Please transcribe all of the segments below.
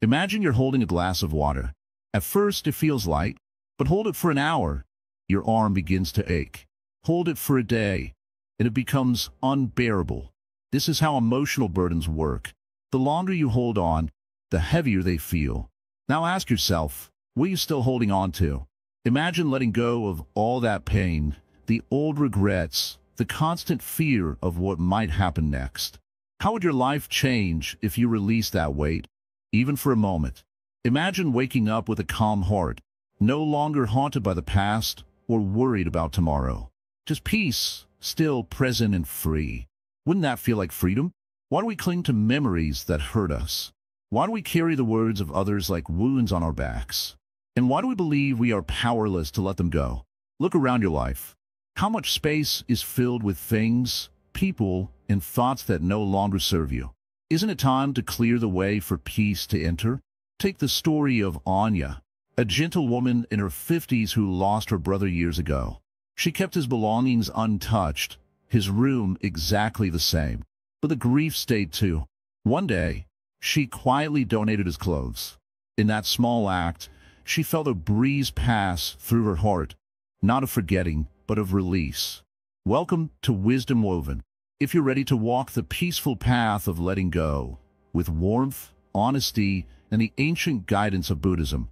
Imagine you're holding a glass of water. At first, it feels light, but hold it for an hour. Your arm begins to ache. Hold it for a day, and it becomes unbearable. This is how emotional burdens work. The longer you hold on, the heavier they feel. Now ask yourself, what are you still holding on to? Imagine letting go of all that pain, the old regrets, the constant fear of what might happen next. How would your life change if you released that weight, even for a moment? Imagine waking up with a calm heart, no longer haunted by the past or worried about tomorrow. Just peace, still present and free. Wouldn't that feel like freedom? Why do we cling to memories that hurt us? Why do we carry the words of others like wounds on our backs? And why do we believe we are powerless to let them go? Look around your life. How much space is filled with things, people, and thoughts that no longer serve you? Isn't it time to clear the way for peace to enter? Take the story of Anya, a gentle woman in her 50s who lost her brother years ago. She kept his belongings untouched, his room exactly the same. But the grief stayed too. One day, she quietly donated his clothes. In that small act, she felt a breeze pass through her heart, not of forgetting, but of release. Welcome to Wisdom Woven. If you're ready to walk the peaceful path of letting go, with warmth, honesty, and the ancient guidance of Buddhism,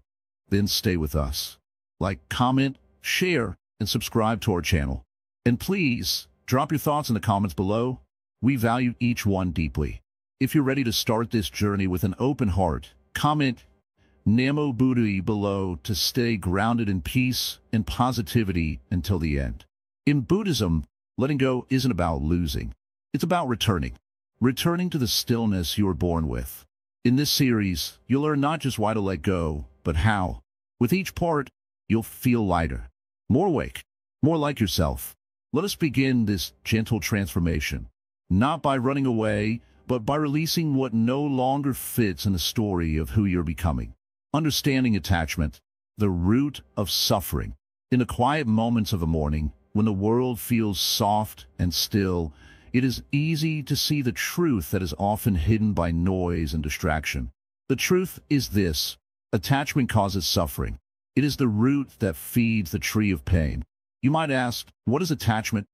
then stay with us. Like, comment, share, and subscribe to our channel. And please, drop your thoughts in the comments below. We value each one deeply. If you're ready to start this journey with an open heart, comment Namo Buddhi below to stay grounded in peace and positivity until the end. In Buddhism, letting go isn't about losing. It's about returning. Returning to the stillness you were born with. In this series, you'll learn not just why to let go, but how. With each part, you'll feel lighter, more awake, more like yourself. Let us begin this gentle transformation, not by running away, but by releasing what no longer fits in the story of who you're becoming. Understanding attachment, the root of suffering. In the quiet moments of a morning, when the world feels soft and still, it is easy to see the truth that is often hidden by noise and distraction. The truth is this: attachment causes suffering. It is the root that feeds the tree of pain. You might ask, what is attachment?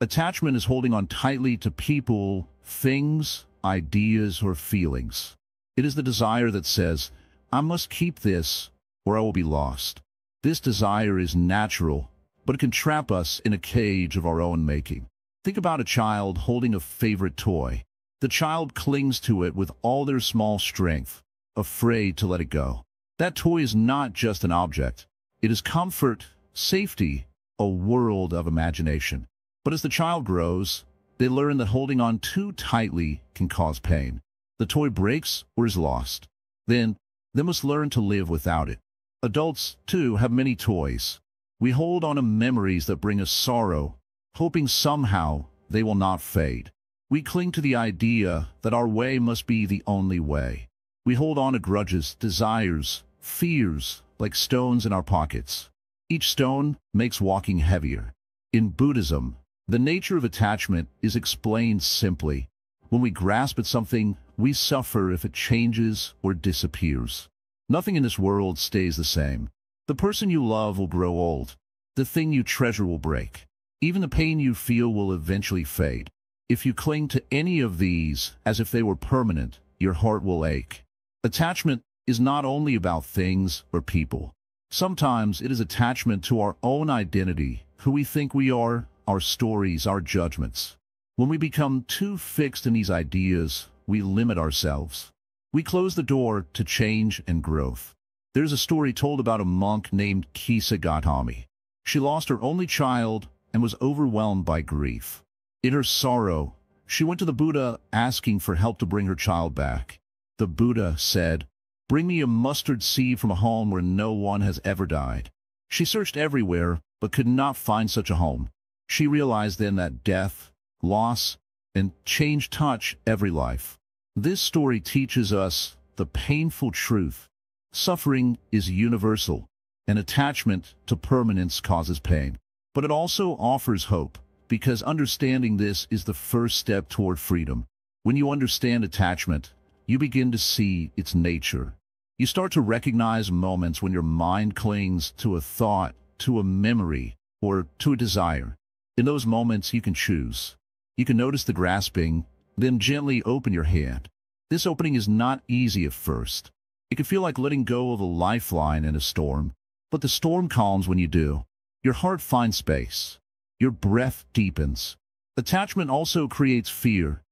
Attachment is holding on tightly to people, things, ideas, or feelings. It is the desire that says, I must keep this, or I will be lost. This desire is natural, but it can trap us in a cage of our own making. Think about a child holding a favorite toy. The child clings to it with all their small strength, afraid to let it go. That toy is not just an object. It is comfort, safety, a world of imagination. But as the child grows, they learn that holding on too tightly can cause pain. The toy breaks or is lost. Then, they must learn to live without it. Adults, too, have many toys. We hold on to memories that bring us sorrow, hoping somehow they will not fade. We cling to the idea that our way must be the only way. We hold on to grudges, desires, fears, like stones in our pockets. Each stone makes walking heavier. In Buddhism, the nature of attachment is explained simply. When we grasp at something, we suffer if it changes or disappears. Nothing in this world stays the same. The person you love will grow old. The thing you treasure will break. Even the pain you feel will eventually fade. If you cling to any of these as if they were permanent, your heart will ache. Attachment is not only about things or people. Sometimes it is attachment to our own identity, who we think we are, our stories, our judgments. When we become too fixed in these ideas, we limit ourselves. We close the door to change and growth. There's a story told about a monk named Kisa Gautami. She lost her only child and was overwhelmed by grief. In her sorrow, she went to the Buddha asking for help to bring her child back. The Buddha said, "Bring me a mustard seed from a home where no one has ever died." She searched everywhere, but could not find such a home. She realized then that death, loss, and change touch every life. This story teaches us the painful truth. Suffering is universal, and attachment to permanence causes pain. But it also offers hope, because understanding this is the first step toward freedom. When you understand attachment, you begin to see its nature. You start to recognize moments when your mind clings to a thought, to a memory, or to a desire. In those moments, you can choose. You can notice the grasping, then gently open your hand. This opening is not easy at first. It can feel like letting go of a lifeline in a storm, but the storm calms when you do. Your heart finds space. Your breath deepens. Attachment also creates fear.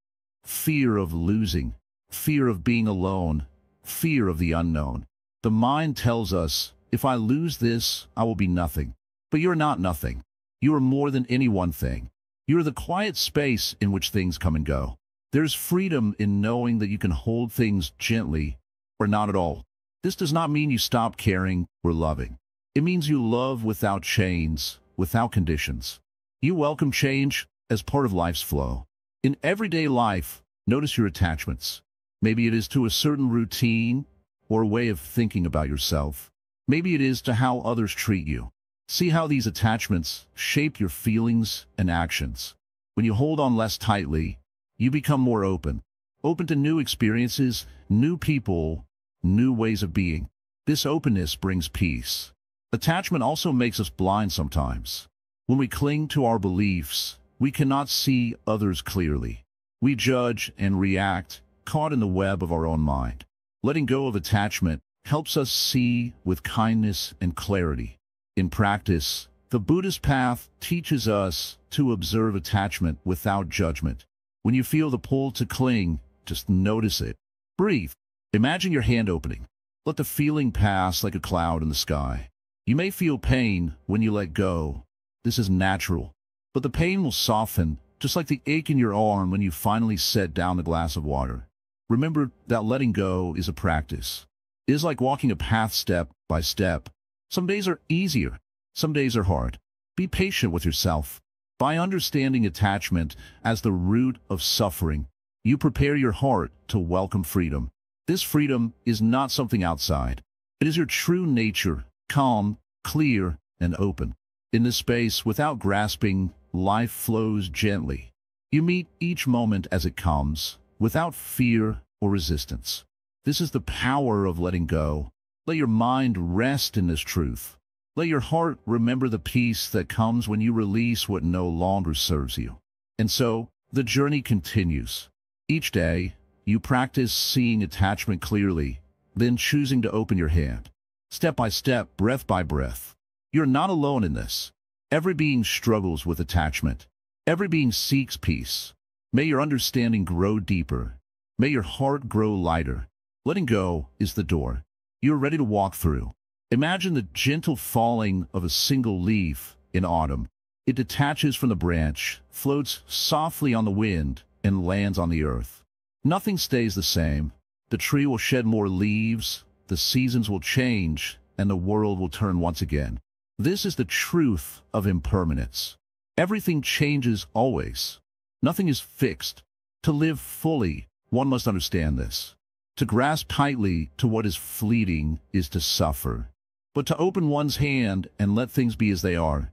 Fear of losing. Fear of being alone. Fear of the unknown. The mind tells us, if I lose this, I will be nothing. But you're not nothing. You are more than any one thing. You are the quiet space in which things come and go. There's freedom in knowing that you can hold things gently or not at all. This does not mean you stop caring or loving. It means you love without chains, without conditions. You welcome change as part of life's flow. In everyday life, notice your attachments. Maybe it is to a certain routine or a way of thinking about yourself. Maybe it is to how others treat you. See how these attachments shape your feelings and actions. When you hold on less tightly, you become more open. Open to new experiences, new people, new ways of being. This openness brings peace. Attachment also makes us blind sometimes. When we cling to our beliefs, we cannot see others clearly. We judge and react, caught in the web of our own mind. Letting go of attachment helps us see with kindness and clarity. In practice, the Buddhist path teaches us to observe attachment without judgment. When you feel the pull to cling, just notice it. Breathe. Imagine your hand opening. Let the feeling pass like a cloud in the sky. You may feel pain when you let go. This is natural. But the pain will soften, just like the ache in your arm when you finally set down the glass of water. Remember that letting go is a practice. It is like walking a path step by step. Some days are easier. Some days are hard. Be patient with yourself. By understanding attachment as the root of suffering, you prepare your heart to welcome freedom. This freedom is not something outside. It is your true nature, calm, clear, and open. In this space, without grasping, life flows gently. You meet each moment as it comes, without fear or resistance. This is the power of letting go. Let your mind rest in this truth. Let your heart remember the peace that comes when you release what no longer serves you. And so, the journey continues. Each day, you practice seeing attachment clearly, then choosing to open your hand. Step by step, breath by breath. You're not alone in this. Every being struggles with attachment. Every being seeks peace. May your understanding grow deeper. May your heart grow lighter. Letting go is the door. You're ready to walk through. Imagine the gentle falling of a single leaf in autumn. It detaches from the branch, floats softly on the wind, and lands on the earth. Nothing stays the same. The tree will shed more leaves, the seasons will change, and the world will turn once again. This is the truth of impermanence. Everything changes always. Nothing is fixed. To live fully, one must understand this. To grasp tightly to what is fleeting is to suffer. But to open one's hand and let things be as they are,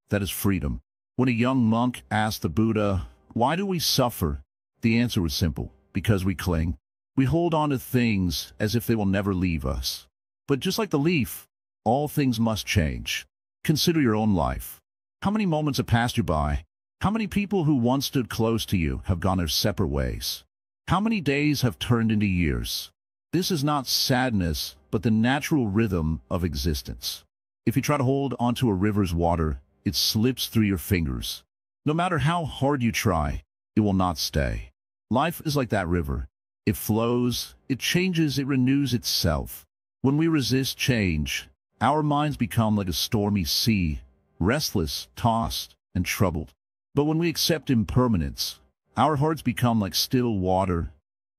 that is freedom. When a young monk asked the Buddha, "Why do we suffer?" the answer was simple: because we cling. We hold on to things as if they will never leave us. But just like the leaf, all things must change. Consider your own life. How many moments have passed you by? How many people who once stood close to you have gone their separate ways? How many days have turned into years? This is not sadness, but the natural rhythm of existence. If you try to hold onto a river's water, it slips through your fingers. No matter how hard you try, it will not stay. Life is like that river. It flows, it changes, it renews itself. When we resist change, our minds become like a stormy sea, restless, tossed, and troubled. But when we accept impermanence, our hearts become like still water,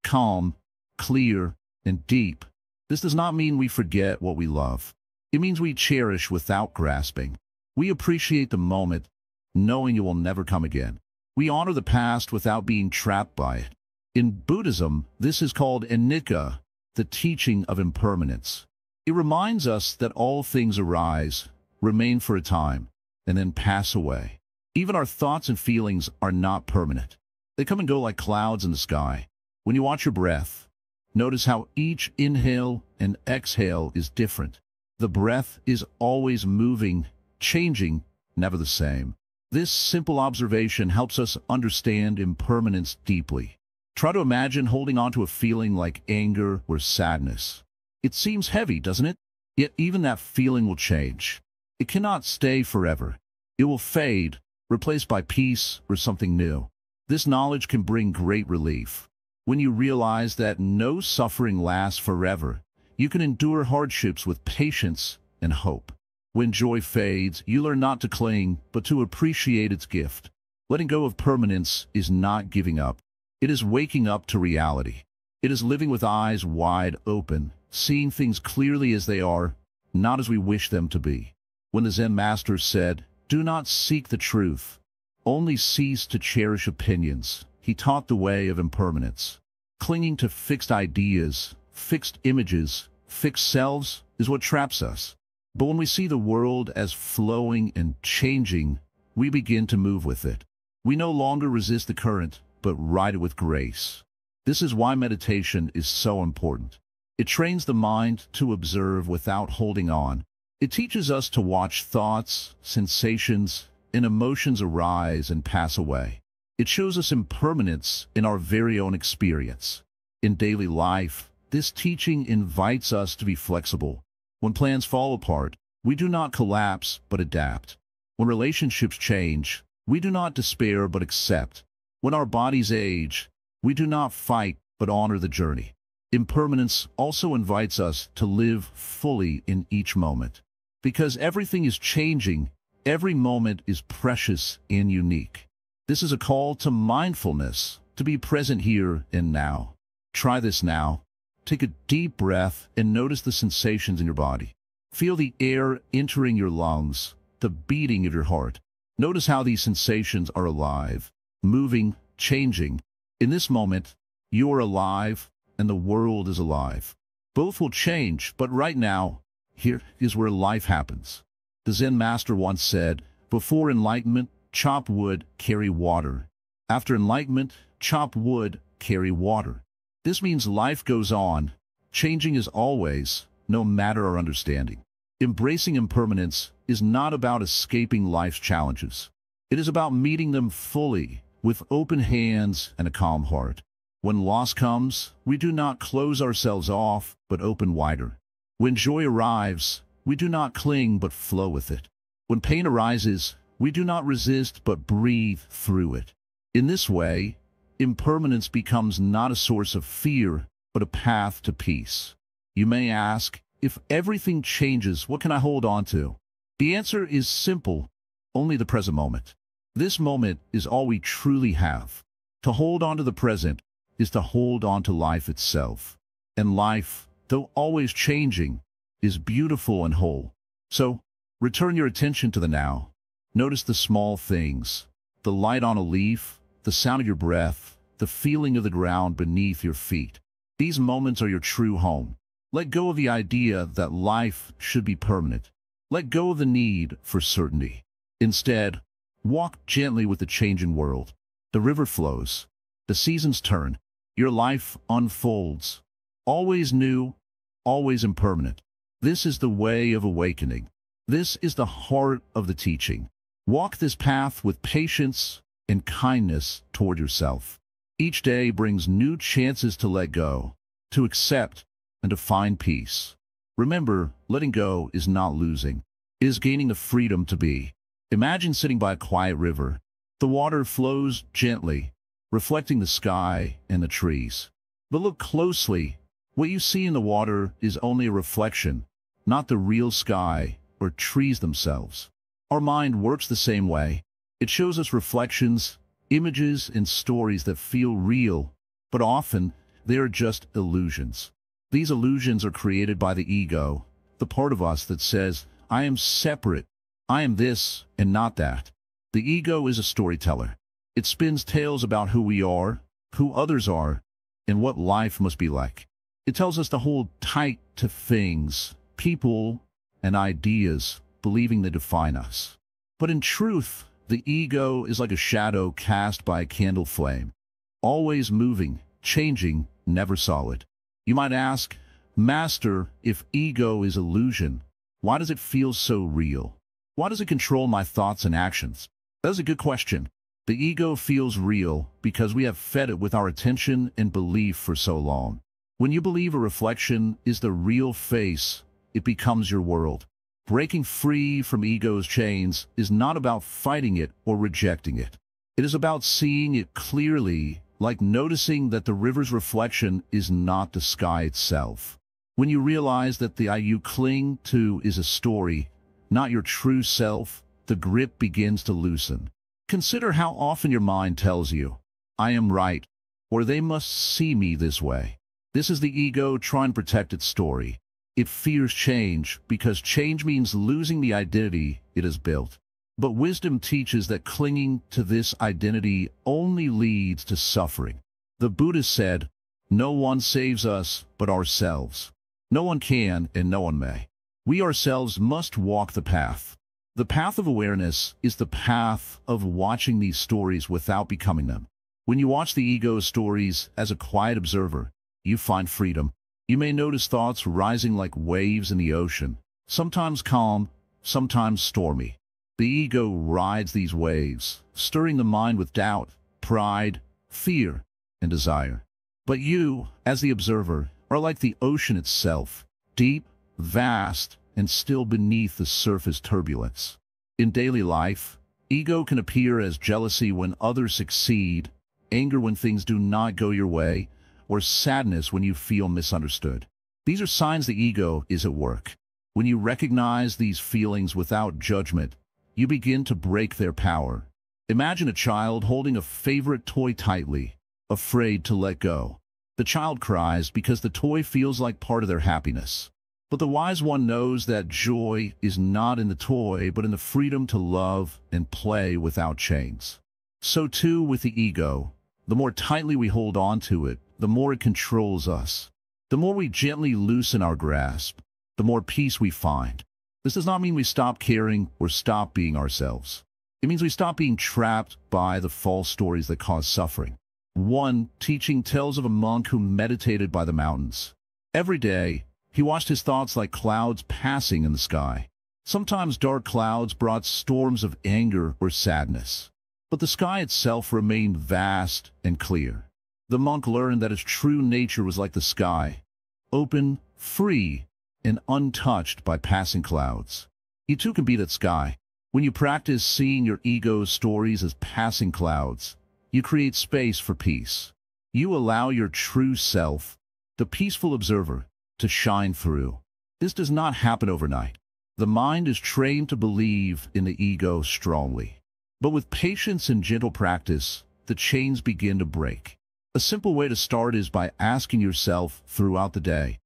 calm, clear, and deep. This does not mean we forget what we love. It means we cherish without grasping. We appreciate the moment, knowing it will never come again. We honor the past without being trapped by it. In Buddhism, this is called anicca, the teaching of impermanence. It reminds us that all things arise, remain for a time, and then pass away. Even our thoughts and feelings are not permanent. They come and go like clouds in the sky. When you watch your breath, Notice how each inhale and exhale is different. The breath is always moving, changing, never the same. This simple observation helps us understand impermanence deeply. Try to imagine holding on to a feeling like anger or sadness. It seems heavy, doesn't it? Yet even that feeling will change. It cannot stay forever. It will fade, replaced by peace or something new. This knowledge can bring great relief. When you realize that no suffering lasts forever, you can endure hardships with patience and hope. When joy fades, you learn not to cling, but to appreciate its gift. Letting go of permanence is not giving up. It is waking up to reality. It is living with eyes wide open, seeing things clearly as they are, not as we wish them to be. When the Zen master said, "Do not seek the truth, only cease to cherish opinions," he taught the way of impermanence. Clinging to fixed ideas, fixed images, fixed selves is what traps us. But when we see the world as flowing and changing, we begin to move with it. We no longer resist the current, but ride it with grace. This is why meditation is so important. It trains the mind to observe without holding on. It teaches us to watch thoughts, sensations, and emotions arise and pass away. It shows us impermanence in our very own experience. In daily life, this teaching invites us to be flexible. When plans fall apart, we do not collapse but adapt. When relationships change, we do not despair but accept. When our bodies age, we do not fight but honor the journey. Impermanence also invites us to live fully in each moment. Because everything is changing, every moment is precious and unique. This is a call to mindfulness, to be present here and now. Try this now. Take a deep breath and notice the sensations in your body. Feel the air entering your lungs, the beating of your heart. Notice how these sensations are alive, moving, changing. In this moment, you are alive and the world is alive. Both will change, but right now, here is where life happens. The Zen master once said, "Before enlightenment, chop wood, carry water. After enlightenment, chop wood, carry water." This means life goes on, changing as always, no matter our understanding. Embracing impermanence is not about escaping life's challenges. It is about meeting them fully, with open hands and a calm heart. When loss comes, we do not close ourselves off, but open wider. When joy arrives, we do not cling, but flow with it. When pain arises, we do not resist, but breathe through it. In this way, impermanence becomes not a source of fear, but a path to peace. You may ask, if everything changes, what can I hold on to? The answer is simple, only the present moment. This moment is all we truly have. To hold on to the present is to hold on to life itself. And life, though always changing, is beautiful and whole. So, return your attention to the now. Notice the small things, the light on a leaf, the sound of your breath, the feeling of the ground beneath your feet. These moments are your true home. Let go of the idea that life should be permanent. Let go of the need for certainty. Instead, walk gently with the changing world. The river flows. The seasons turn. Your life unfolds. Always new, always impermanent. This is the way of awakening. This is the heart of the teaching. Walk this path with patience and kindness toward yourself. Each day brings new chances to let go, to accept, and to find peace. Remember, letting go is not losing. It is gaining the freedom to be. Imagine sitting by a quiet river. The water flows gently, reflecting the sky and the trees. But look closely. What you see in the water is only a reflection, not the real sky or trees themselves. Our mind works the same way. It shows us reflections, images, and stories that feel real, but often they are just illusions. These illusions are created by the ego, the part of us that says, "I am separate, I am this and not that." The ego is a storyteller. It spins tales about who we are, who others are, and what life must be like. It tells us to hold tight to things, people, and ideas, believing they define us. But in truth, the ego is like a shadow cast by a candle flame, always moving, changing, never solid. You might ask, Master, if ego is illusion, why does it feel so real? Why does it control my thoughts and actions? That's a good question. The ego feels real because we have fed it with our attention and belief for so long. When you believe a reflection is the real face, it becomes your world. Breaking free from ego's chains is not about fighting it or rejecting it. It is about seeing it clearly, like noticing that the river's reflection is not the sky itself. When you realize that the I you cling to is a story, not your true self, the grip begins to loosen. Consider how often your mind tells you, I am right, or they must see me this way. This is the ego trying to protect its story. It fears change because change means losing the identity it has built. But wisdom teaches that clinging to this identity only leads to suffering. The Buddha said, no one saves us but ourselves. No one can and no one may. We ourselves must walk the path. The path of awareness is the path of watching these stories without becoming them. When you watch the ego's stories as a quiet observer, you find freedom. You may notice thoughts rising like waves in the ocean, sometimes calm, sometimes stormy. The ego rides these waves, stirring the mind with doubt, pride, fear, and desire. But you, as the observer, are like the ocean itself, deep, vast, and still beneath the surface turbulence. In daily life, ego can appear as jealousy when others succeed, anger when things do not go your way, or sadness when you feel misunderstood. These are signs the ego is at work. When you recognize these feelings without judgment, you begin to break their power. Imagine a child holding a favorite toy tightly, afraid to let go. The child cries because the toy feels like part of their happiness. But the wise one knows that joy is not in the toy, but in the freedom to love and play without chains. So too with the ego. The more tightly we hold on to it, the more it controls us. The more we gently loosen our grasp, the more peace we find. This does not mean we stop caring or stop being ourselves. It means we stop being trapped by the false stories that cause suffering. One teaching tells of a monk who meditated by the mountains. Every day, he watched his thoughts like clouds passing in the sky. Sometimes dark clouds brought storms of anger or sadness, but the sky itself remained vast and clear. The monk learned that his true nature was like the sky, open, free, and untouched by passing clouds. You too can be that sky. When you practice seeing your ego's stories as passing clouds, you create space for peace. You allow your true self, the peaceful observer, to shine through. This does not happen overnight. The mind is trained to believe in the ego strongly. But with patience and gentle practice, the chains begin to break. A simple way to start is by asking yourself throughout the day,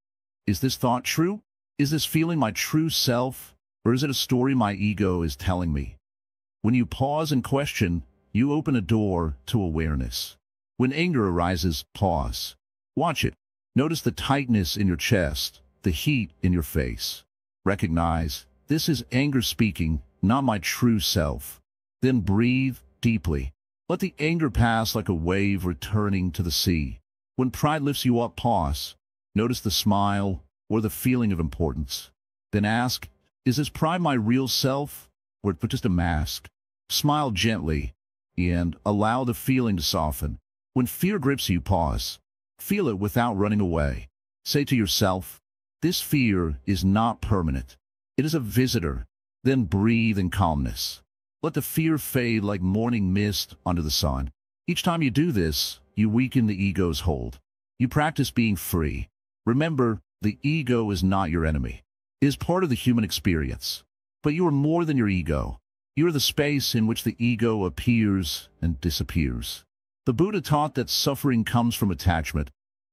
is this thought true? Is this feeling my true self? Or is it a story my ego is telling me? When you pause and question, you open a door to awareness. When anger arises, pause. Watch it. Notice the tightness in your chest, the heat in your face. Recognize, this is anger speaking, not my true self. Then breathe deeply. Let the anger pass like a wave returning to the sea. When pride lifts you up, pause. Notice the smile or the feeling of importance. Then ask, is this pride my real self or just a mask? Smile gently and allow the feeling to soften. When fear grips you, pause. Feel it without running away. Say to yourself, this fear is not permanent. It is a visitor. Then breathe in calmness. Let the fear fade like morning mist under the sun. Each time you do this, you weaken the ego's hold. You practice being free. Remember, the ego is not your enemy. It is part of the human experience. But you are more than your ego. You are the space in which the ego appears and disappears. The Buddha taught that suffering comes from attachment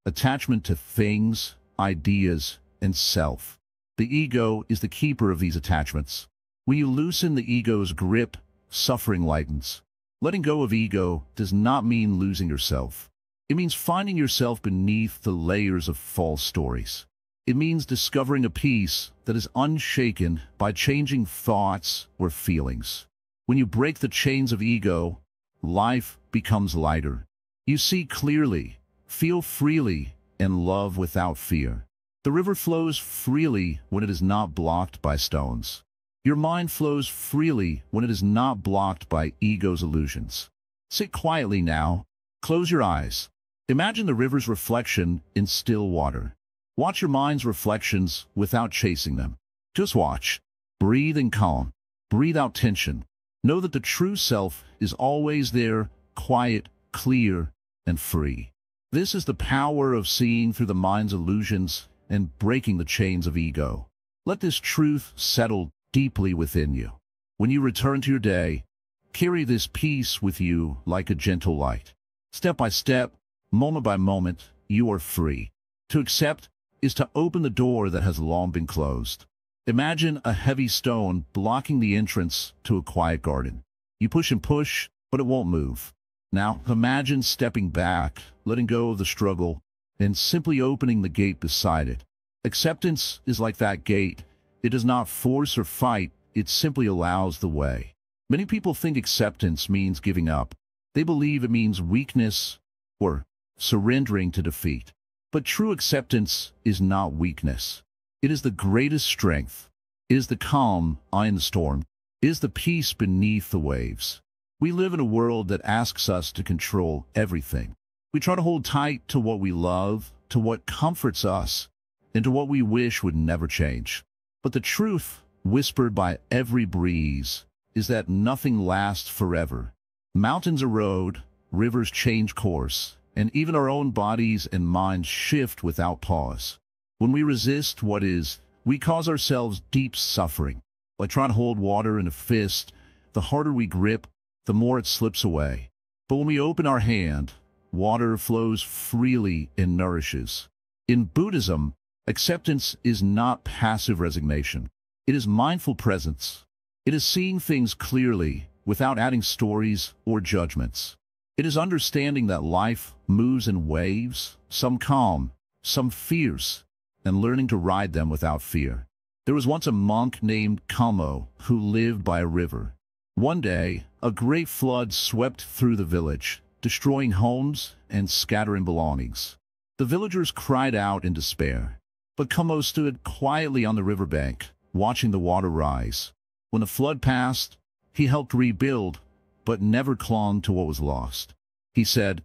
to things, ideas, and self. The ego is the keeper of these attachments. When you loosen the ego's grip, suffering lightens. Letting go of ego does not mean losing yourself. It means finding yourself beneath the layers of false stories. It means discovering a peace that is unshaken by changing thoughts or feelings. When you break the chains of ego, life becomes lighter. You see clearly, feel freely, and love without fear. The river flows freely when it is not blocked by stones. Your mind flows freely when it is not blocked by ego's illusions. Sit quietly now. Close your eyes. Imagine the river's reflection in still water. Watch your mind's reflections without chasing them. Just watch. Breathe in calm. Breathe out tension. Know that the true self is always there, quiet, clear, and free. This is the power of seeing through the mind's illusions and breaking the chains of ego. Let this truth settle deeply within you. When you return to your day, carry this peace with you like a gentle light. Step by step, moment by moment, you are free. To accept is to open the door that has long been closed. Imagine a heavy stone blocking the entrance to a quiet garden. You push and push, but it won't move. Now, imagine stepping back, letting go of the struggle, and simply opening the gate beside it. Acceptance is like that gate. It does not force or fight, it simply allows the way. Many people think acceptance means giving up. They believe it means weakness or surrendering to defeat. But true acceptance is not weakness. It is the greatest strength. It is the calm in the storm. It is the peace beneath the waves. We live in a world that asks us to control everything. We try to hold tight to what we love, to what comforts us, and to what we wish would never change. But the truth, whispered by every breeze, is that nothing lasts forever. Mountains erode, rivers change course, and even our own bodies and minds shift without pause. When we resist what is, we cause ourselves deep suffering. Like trying to hold water in a fist, the harder we grip, the more it slips away. But when we open our hand, water flows freely and nourishes. In Buddhism, acceptance is not passive resignation. It is mindful presence. It is seeing things clearly without adding stories or judgments. It is understanding that life moves in waves, some calm, some fierce, and learning to ride them without fear. There was once a monk named Kamo who lived by a river. One day, a great flood swept through the village, destroying homes and scattering belongings. The villagers cried out in despair, but Kamo stood quietly on the riverbank, watching the water rise. When the flood passed, he helped rebuild, but never clung to what was lost. He said,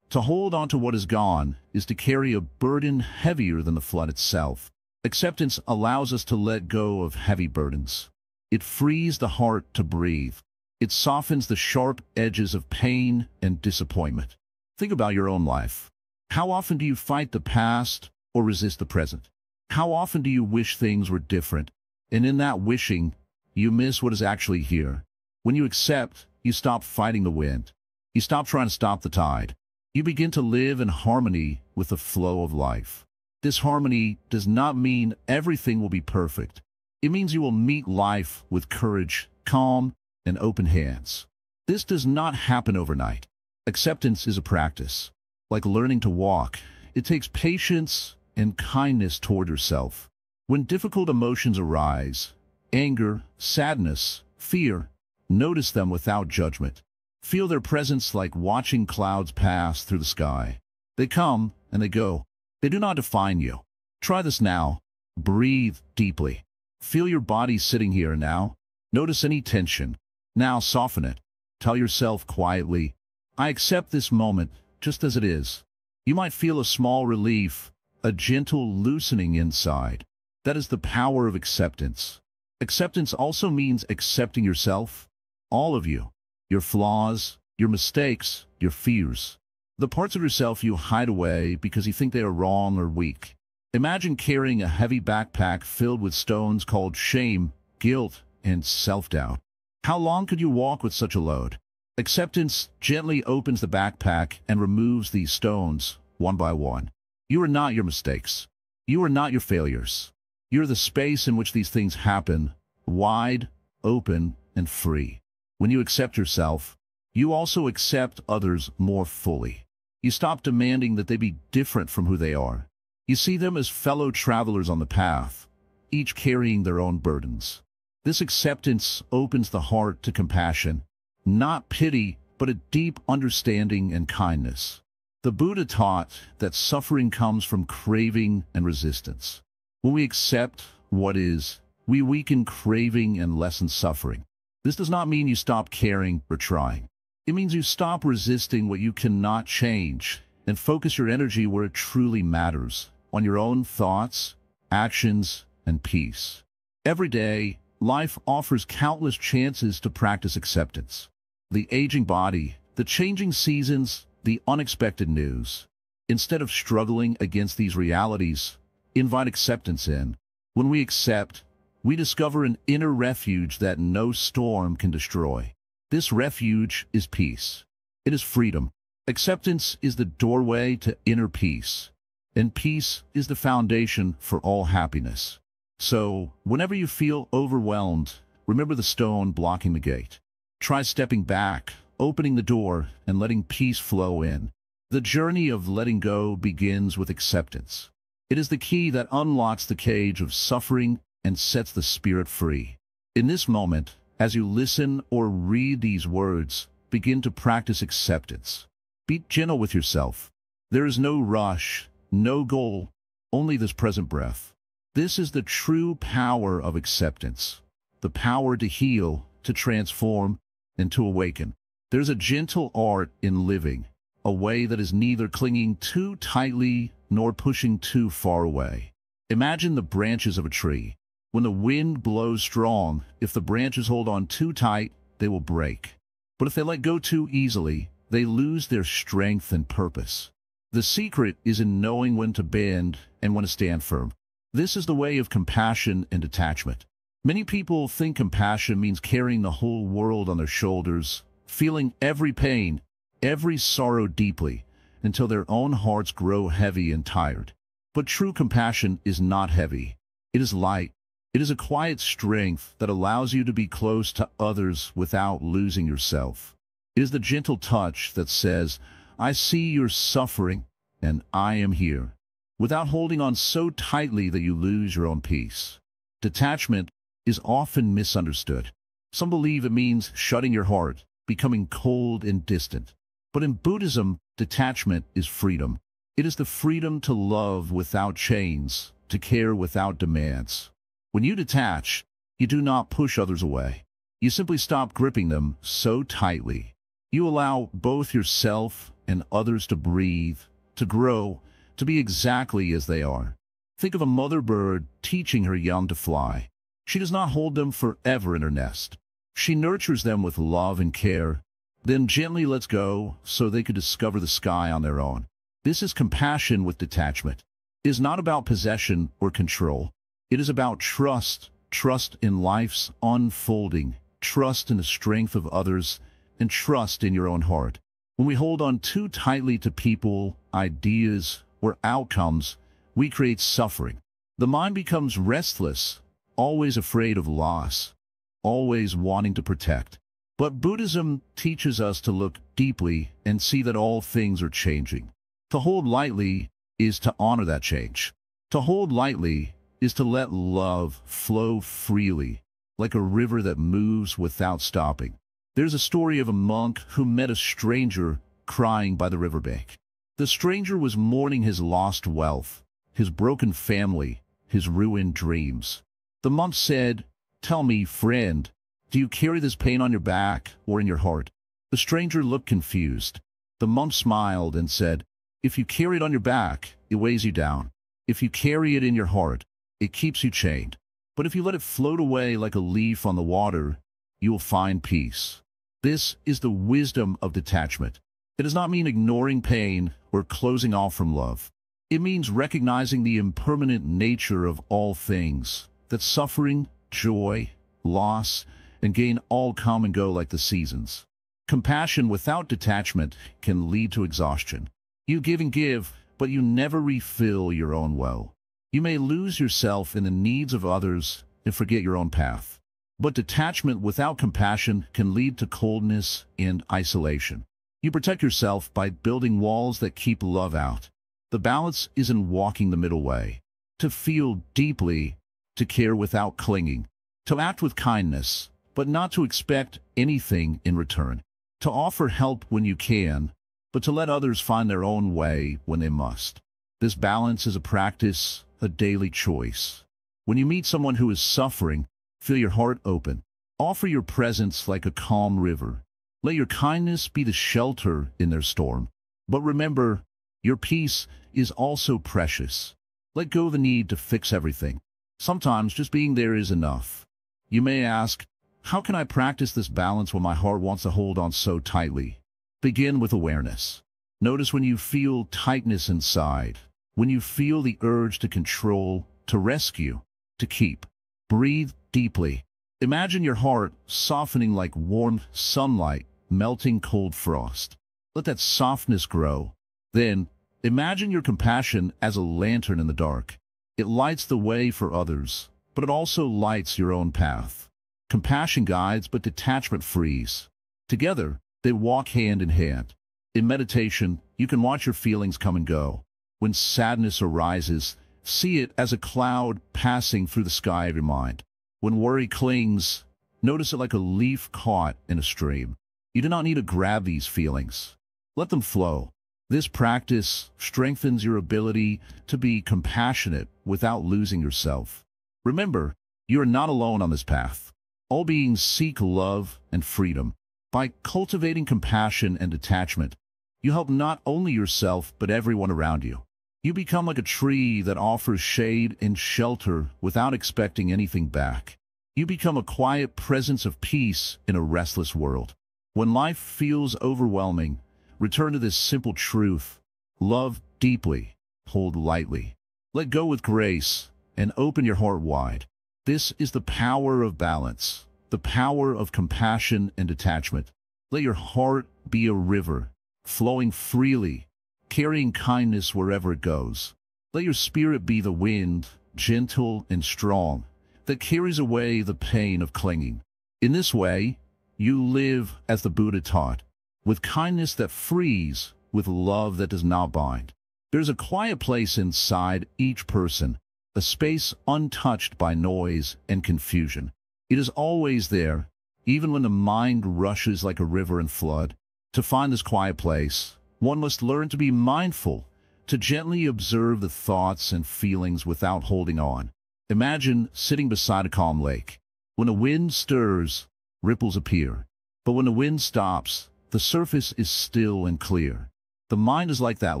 "To hold on to what is gone is to carry a burden heavier than the flood itself." Acceptance allows us to let go of heavy burdens. It frees the heart to breathe. It softens the sharp edges of pain and disappointment. Think about your own life. How often do you fight the past or resist the present? How often do you wish things were different? And in that wishing, you miss what is actually here. When you accept, you stop fighting the wind. You stop trying to stop the tide. You begin to live in harmony with the flow of life. This harmony does not mean everything will be perfect. It means you will meet life with courage, calm, and open hands. This does not happen overnight. Acceptance is a practice. Like learning to walk, it takes patience and kindness toward yourself. When difficult emotions arise, anger, sadness, fear, notice them without judgment. Feel their presence like watching clouds pass through the sky. They come and they go. They do not define you. Try this now. Breathe deeply. Feel your body sitting here now. Notice any tension. Now soften it. Tell yourself quietly, "I accept this moment just as it is." You might feel a small relief, a gentle loosening inside. That is the power of acceptance. Acceptance also means accepting yourself, all of you, your flaws, your mistakes, your fears, the parts of yourself you hide away because you think they are wrong or weak. Imagine carrying a heavy backpack filled with stones called shame, guilt, and self-doubt. How long could you walk with such a load? Acceptance gently opens the backpack and removes these stones, one by one. You are not your mistakes. You are not your failures. You are the space in which these things happen, wide, open, and free. When you accept yourself, you also accept others more fully. You stop demanding that they be different from who they are. You see them as fellow travelers on the path, each carrying their own burdens. This acceptance opens the heart to compassion, not pity, but a deep understanding and kindness. The Buddha taught that suffering comes from craving and resistance. When we accept what is, we weaken craving and lessen suffering. This does not mean you stop caring or trying. It means you stop resisting what you cannot change and focus your energy where it truly matters, on your own thoughts, actions, and peace. Every day, life offers countless chances to practice acceptance. The aging body, the changing seasons, the unexpected news. Instead of struggling against these realities, invite acceptance in. When we accept, we discover an inner refuge that no storm can destroy. This refuge is peace. It is freedom. Acceptance is the doorway to inner peace, and peace is the foundation for all happiness. So, whenever you feel overwhelmed, remember the stone blocking the gate. Try stepping back, opening the door, and letting peace flow in. The journey of letting go begins with acceptance. It is the key that unlocks the cage of suffering and sets the spirit free. In this moment, as you listen or read these words, begin to practice acceptance. Be gentle with yourself. There is no rush, no goal, only this present breath. This is the true power of acceptance, the power to heal, to transform, and to awaken. There's a gentle art in living, a way that is neither clinging too tightly nor pushing too far away. Imagine the branches of a tree. When the wind blows strong, if the branches hold on too tight, they will break. But if they let go too easily, they lose their strength and purpose. The secret is in knowing when to bend and when to stand firm. This is the way of compassion and detachment. Many people think compassion means carrying the whole world on their shoulders, feeling every pain, every sorrow deeply, until their own hearts grow heavy and tired. But true compassion is not heavy. It is light. It is a quiet strength that allows you to be close to others without losing yourself. It is the gentle touch that says, I see your suffering, and I am here, without holding on so tightly that you lose your own peace. Detachment is often misunderstood. Some believe it means shutting your heart, becoming cold and distant. But in Buddhism, detachment is freedom. It is the freedom to love without chains, to care without demands. When you detach, you do not push others away. You simply stop gripping them so tightly. You allow both yourself and others to breathe, to grow, to be exactly as they are. Think of a mother bird teaching her young to fly. She does not hold them forever in her nest. She nurtures them with love and care, then gently lets go so they could discover the sky on their own. This is compassion with detachment. It is not about possession or control. It is about trust, trust in life's unfolding, trust in the strength of others, and trust in your own heart. When we hold on too tightly to people, ideas, or outcomes, we create suffering. The mind becomes restless, always afraid of loss, always wanting to protect. But Buddhism teaches us to look deeply and see that all things are changing. To hold lightly is to honor that change. To hold lightly is to let love flow freely, like a river that moves without stopping. There's a story of a monk who met a stranger crying by the riverbank. The stranger was mourning his lost wealth, his broken family, his ruined dreams. The monk said, "Tell me, friend, do you carry this pain on your back or in your heart?" The stranger looked confused. The monk smiled and said, "If you carry it on your back, it weighs you down. If you carry it in your heart, it keeps you chained. But if you let it float away like a leaf on the water, you will find peace." This is the wisdom of detachment. It does not mean ignoring pain or closing off from love. It means recognizing the impermanent nature of all things, that suffering, joy, loss, and gain all come and go like the seasons. Compassion without detachment can lead to exhaustion. You give and give, but you never refill your own well. You may lose yourself in the needs of others and forget your own path. But detachment without compassion can lead to coldness and isolation. You protect yourself by building walls that keep love out. The balance is in walking the middle way. To feel deeply, to care without clinging, to act with kindness, but not to expect anything in return. To offer help when you can, but to let others find their own way when they must. This balance is a practice, a daily choice. When you meet someone who is suffering, feel your heart open. Offer your presence like a calm river. Let your kindness be the shelter in their storm. But remember, your peace is also precious. Let go of the need to fix everything. Sometimes just being there is enough. You may ask, how can I practice this balance when my heart wants to hold on so tightly? Begin with awareness. Notice when you feel tightness inside, when you feel the urge to control, to rescue, to keep. Breathe deeply. Imagine your heart softening like warm sunlight, melting cold frost. Let that softness grow. Then, imagine your compassion as a lantern in the dark. It lights the way for others, but it also lights your own path. Compassion guides, but detachment frees. Together, they walk hand in hand. In meditation, you can watch your feelings come and go. When sadness arises, see it as a cloud passing through the sky of your mind. When worry clings, notice it like a leaf caught in a stream. You do not need to grab these feelings. Let them flow. This practice strengthens your ability to be compassionate without losing yourself. Remember, you are not alone on this path. All beings seek love and freedom. By cultivating compassion and detachment, you help not only yourself but everyone around you. You become like a tree that offers shade and shelter without expecting anything back. You become a quiet presence of peace in a restless world. When life feels overwhelming, return to this simple truth. Love deeply, hold lightly. Let go with grace, and open your heart wide. This is the power of balance, the power of compassion and detachment. Let your heart be a river, flowing freely, carrying kindness wherever it goes. Let your spirit be the wind, gentle and strong, that carries away the pain of clinging. In this way, you live as the Buddha taught, with kindness that frees, with love that does not bind. There's a quiet place inside each person, a space untouched by noise and confusion. It is always there, even when the mind rushes like a river in flood. To find this quiet place, one must learn to be mindful, to gently observe the thoughts and feelings without holding on. Imagine sitting beside a calm lake. When a wind stirs, ripples appear. But when the wind stops, the surface is still and clear. The mind is like that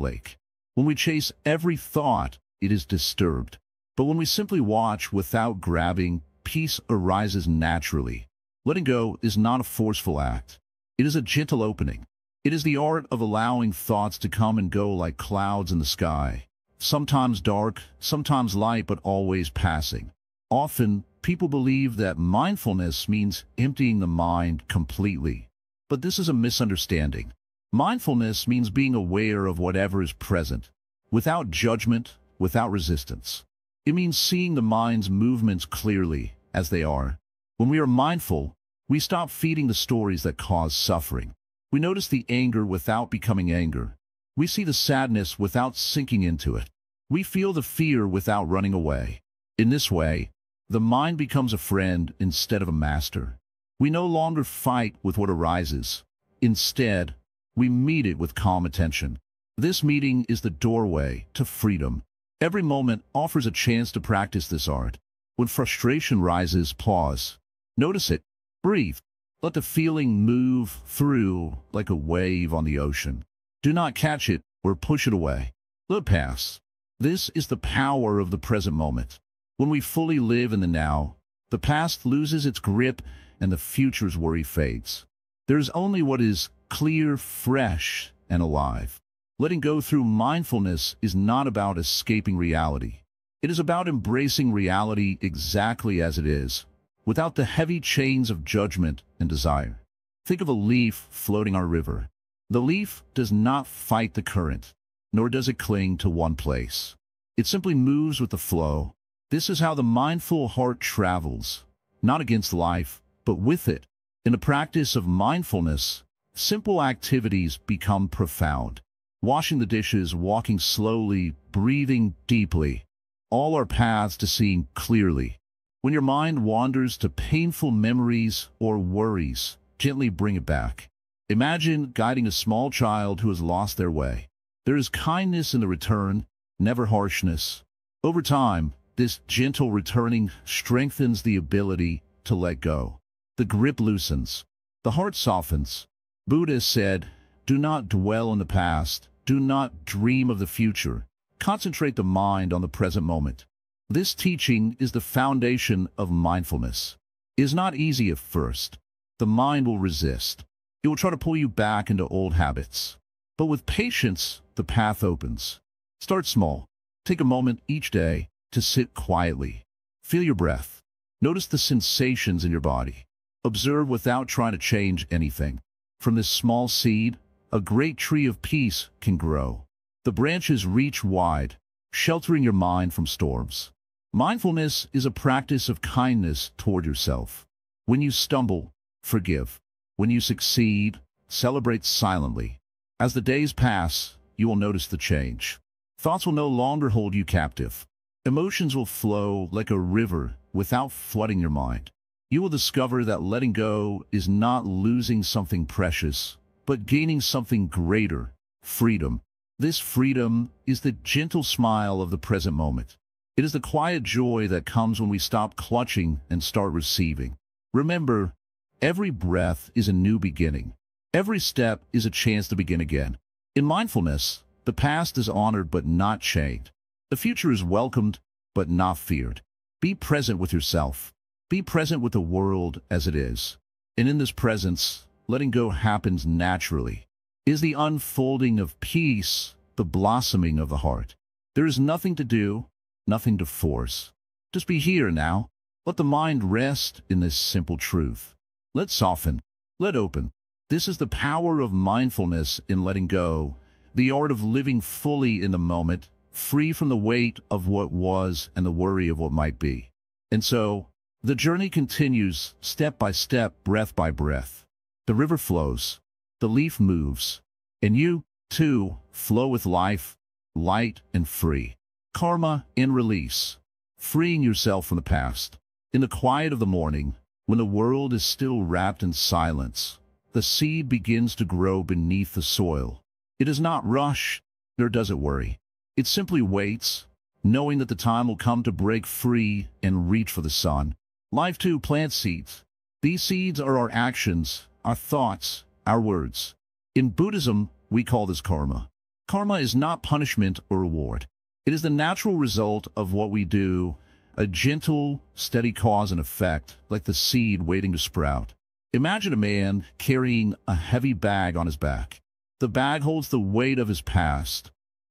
lake. When we chase every thought, it is disturbed. But when we simply watch without grabbing, peace arises naturally. Letting go is not a forceful act. It is a gentle opening. It is the art of allowing thoughts to come and go like clouds in the sky. Sometimes dark, sometimes light, but always passing. Often, people believe that mindfulness means emptying the mind completely. But this is a misunderstanding. Mindfulness means being aware of whatever is present, without judgment, without resistance. It means seeing the mind's movements clearly, as they are. When we are mindful, we stop feeding the stories that cause suffering. We notice the anger without becoming anger. We see the sadness without sinking into it. We feel the fear without running away. In this way, the mind becomes a friend instead of a master. We no longer fight with what arises. Instead, we meet it with calm attention. This meeting is the doorway to freedom. Every moment offers a chance to practice this art. When frustration rises, pause. Notice it. Breathe. Let the feeling move through like a wave on the ocean. Do not catch it or push it away. Let it pass. This is the power of the present moment. When we fully live in the now, the past loses its grip and the future's worry fades. There is only what is clear, fresh, and alive. Letting go through mindfulness is not about escaping reality. It is about embracing reality exactly as it is, without the heavy chains of judgment and desire. Think of a leaf floating on a river. The leaf does not fight the current, nor does it cling to one place. It simply moves with the flow. This is how the mindful heart travels, not against life, but with it. In the practice of mindfulness, simple activities become profound. Washing the dishes, walking slowly, breathing deeply, all are paths to seeing clearly. When your mind wanders to painful memories or worries, gently bring it back. Imagine guiding a small child who has lost their way. There is kindness in the return, never harshness. Over time, this gentle returning strengthens the ability to let go. The grip loosens. The heart softens. Buddha said, "Do not dwell on the past. Do not dream of the future. Concentrate the mind on the present moment." This teaching is the foundation of mindfulness. It is not easy at first. The mind will resist. It will try to pull you back into old habits. But with patience, the path opens. Start small. Take a moment each day to sit quietly. Feel your breath. Notice the sensations in your body. Observe without trying to change anything. From this small seed, a great tree of peace can grow. The branches reach wide, sheltering your mind from storms. Mindfulness is a practice of kindness toward yourself. When you stumble, forgive. When you succeed, celebrate silently. As the days pass, you will notice the change. Thoughts will no longer hold you captive. Emotions will flow like a river without flooding your mind. You will discover that letting go is not losing something precious, but gaining something greater, freedom. This freedom is the gentle smile of the present moment. It is the quiet joy that comes when we stop clutching and start receiving. Remember, every breath is a new beginning. Every step is a chance to begin again. In mindfulness, the past is honored but not chained. The future is welcomed but not feared. Be present with yourself. Be present with the world as it is. And in this presence, letting go happens naturally. It is the unfolding of peace, the blossoming of the heart. There is nothing to do, nothing to force. Just be here now. Let the mind rest in this simple truth. Let soften. Let open. This is the power of mindfulness in letting go, the art of living fully in the moment, free from the weight of what was and the worry of what might be. And so, the journey continues, step by step, breath by breath. The river flows, the leaf moves, and you, too, flow with life, light and free. Karma and release, freeing yourself from the past. In the quiet of the morning, when the world is still wrapped in silence, the seed begins to grow beneath the soil. It does not rush, nor does it worry. It simply waits, knowing that the time will come to break free and reach for the sun. Life too plants seeds. These seeds are our actions, our thoughts, our words. In Buddhism, we call this karma. Karma is not punishment or reward. It is the natural result of what we do, a gentle, steady cause and effect, like the seed waiting to sprout. Imagine a man carrying a heavy bag on his back. The bag holds the weight of his past,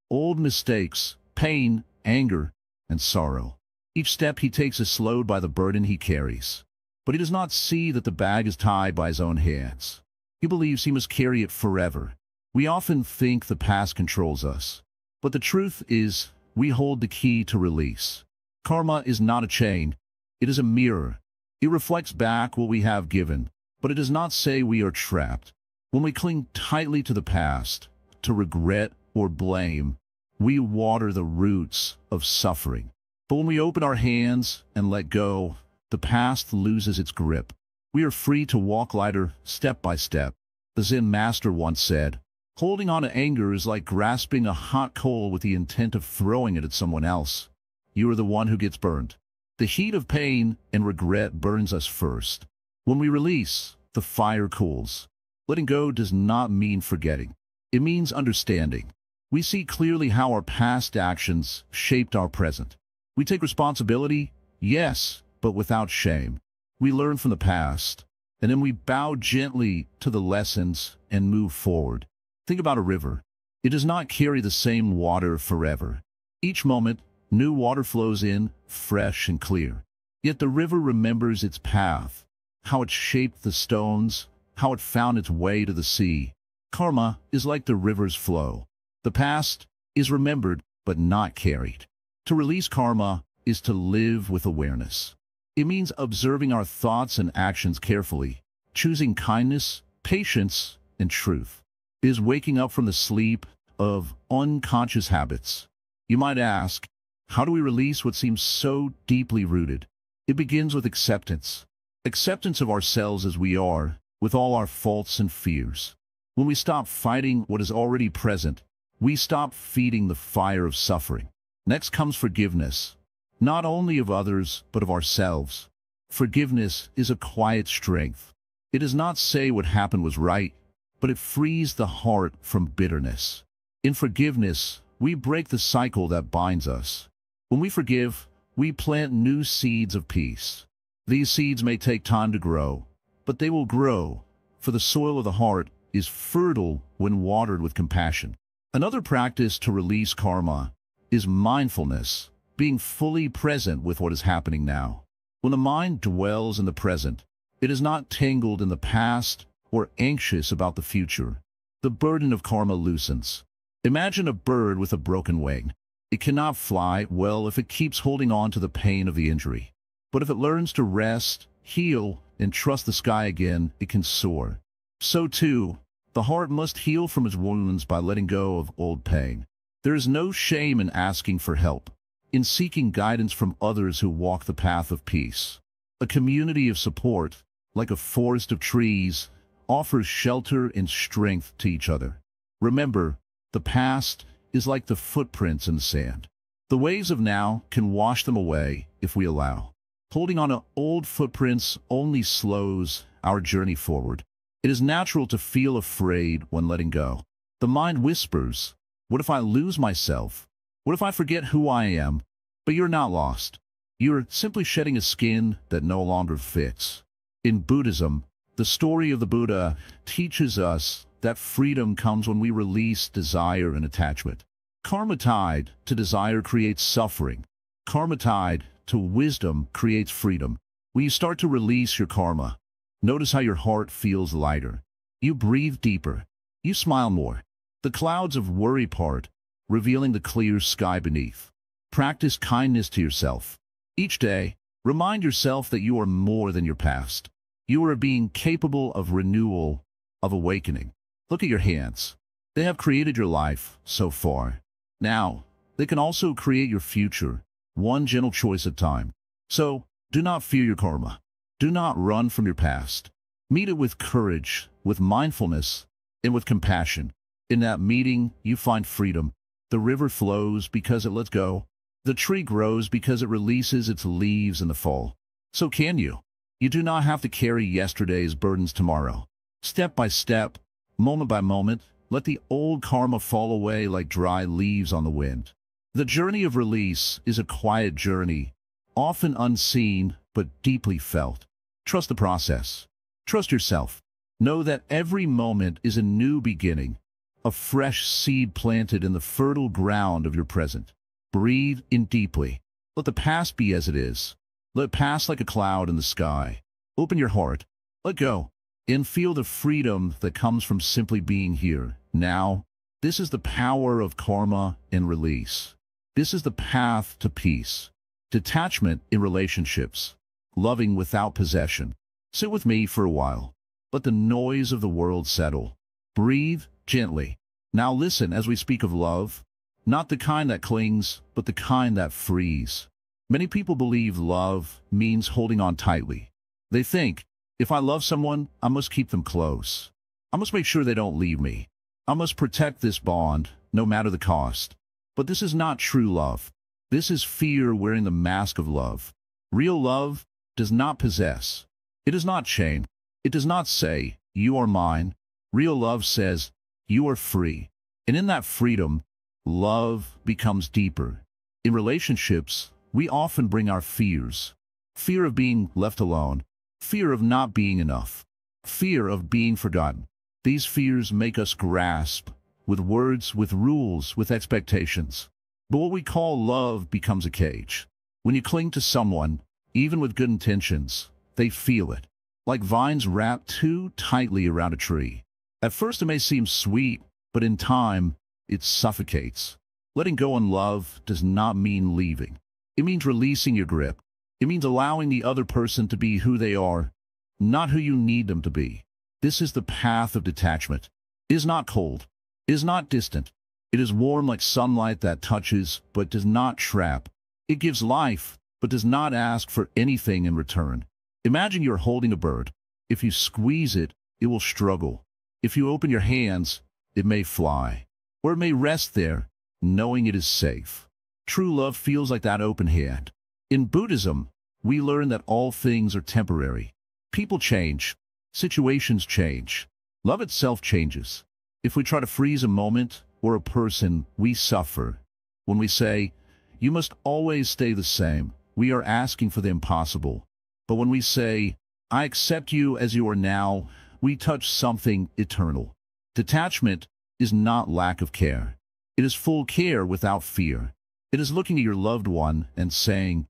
old mistakes, pain, anger, and sorrow. Each step he takes is slowed by the burden he carries. But he does not see that the bag is tied by his own hands. He believes he must carry it forever. We often think the past controls us. But the truth is, we hold the key to release. Karma is not a chain. It is a mirror. It reflects back what we have given, but it does not say we are trapped. When we cling tightly to the past, to regret or blame, we water the roots of suffering. But when we open our hands and let go, the past loses its grip. We are free to walk lighter, step by step. The Zen master once said, "Holding on to anger is like grasping a hot coal with the intent of throwing it at someone else. You are the one who gets burned." The heat of pain and regret burns us first. When we release, the fire cools. Letting go does not mean forgetting. It means understanding. We see clearly how our past actions shaped our present. We take responsibility, yes, but without shame. We learn from the past, and then we bow gently to the lessons and move forward. Think about a river. It does not carry the same water forever. Each moment, new water flows in, fresh and clear. Yet the river remembers its path, how it shaped the stones, how it found its way to the sea. Karma is like the river's flow. The past is remembered but not carried. To release karma is to live with awareness. It means observing our thoughts and actions carefully, choosing kindness, patience, and truth. It is waking up from the sleep of unconscious habits. You might ask, how do we release what seems so deeply rooted? It begins with acceptance. Acceptance of ourselves as we are, with all our faults and fears. When we stop fighting what is already present, we stop feeding the fire of suffering. Next comes forgiveness, not only of others, but of ourselves. Forgiveness is a quiet strength. It does not say what happened was right, but it frees the heart from bitterness. In forgiveness, we break the cycle that binds us. When we forgive, we plant new seeds of peace. These seeds may take time to grow, but they will grow, for the soil of the heart is fertile when watered with compassion. Another practice to release karma is mindfulness, being fully present with what is happening now. When the mind dwells in the present, it is not tangled in the past or anxious about the future. The burden of karma loosens. Imagine a bird with a broken wing. It cannot fly well if it keeps holding on to the pain of the injury. But if it learns to rest, heal, and trust the sky again, it can soar. So too, the heart must heal from its wounds by letting go of old pain. There is no shame in asking for help, in seeking guidance from others who walk the path of peace. A community of support, like a forest of trees, offers shelter and strength to each other. Remember, the past is like the footprints in the sand. The waves of now can wash them away if we allow. Holding on to old footprints only slows our journey forward. It is natural to feel afraid when letting go. The mind whispers, "What if I lose myself? What if I forget who I am?" But you're not lost. You're simply shedding a skin that no longer fits. In Buddhism, the story of the Buddha teaches us that freedom comes when we release desire and attachment. Karma tied to desire creates suffering. Karma tied to wisdom creates freedom. When you start to release your karma, notice how your heart feels lighter. You breathe deeper. You smile more. The clouds of worry part, revealing the clear sky beneath. Practice kindness to yourself. Each day, remind yourself that you are more than your past. You are a being capable of renewal, of awakening. Look at your hands. They have created your life so far. Now, they can also create your future, one gentle choice at a time. So, do not fear your karma. Do not run from your past. Meet it with courage, with mindfulness, and with compassion. In that meeting, you find freedom. The river flows because it lets go. The tree grows because it releases its leaves in the fall. So can you. You do not have to carry yesterday's burdens tomorrow. Step by step, moment by moment, let the old karma fall away like dry leaves on the wind. The journey of release is a quiet journey, often unseen but deeply felt. Trust the process. Trust yourself. Know that every moment is a new beginning, a fresh seed planted in the fertile ground of your present. Breathe in deeply. Let the past be as it is. Let it pass like a cloud in the sky. Open your heart. Let go. And feel the freedom that comes from simply being here, now. This is the power of karma and release. This is the path to peace. Detachment in relationships. Loving without possession. Sit with me for a while. Let the noise of the world settle. Breathe gently. Now listen as we speak of love. Not the kind that clings, but the kind that frees. Many people believe love means holding on tightly. They think, if I love someone, I must keep them close. I must make sure they don't leave me. I must protect this bond, no matter the cost. But this is not true love. This is fear wearing the mask of love. Real love does not possess. It does not chain. It does not say, you are mine. Real love says, you are free. And in that freedom, love becomes deeper. In relationships, we often bring our fears. Fear of being left alone. Fear of not being enough. Fear of being forgotten. These fears make us grasp, with words, with rules, with expectations. But what we call love becomes a cage. When you cling to someone, even with good intentions, they feel it. Like vines wrapped too tightly around a tree. At first it may seem sweet, but in time, it suffocates. Letting go on love does not mean leaving. It means releasing your grip. It means allowing the other person to be who they are, not who you need them to be. This is the path of detachment. It is not cold. It is not distant. It is warm like sunlight that touches but does not trap. It gives life but does not ask for anything in return. Imagine you're holding a bird. If you squeeze it, it will struggle. If you open your hands, it may fly, or it may rest there, knowing it is safe. True love feels like that open hand. In Buddhism, we learn that all things are temporary. People change. Situations change. Love itself changes. If we try to freeze a moment or a person, we suffer. When we say, "You must always stay the same," we are asking for the impossible. But when we say, "I accept you as you are now," we touch something eternal. Detachment is not lack of care. It is full care without fear. It is looking at your loved one and saying,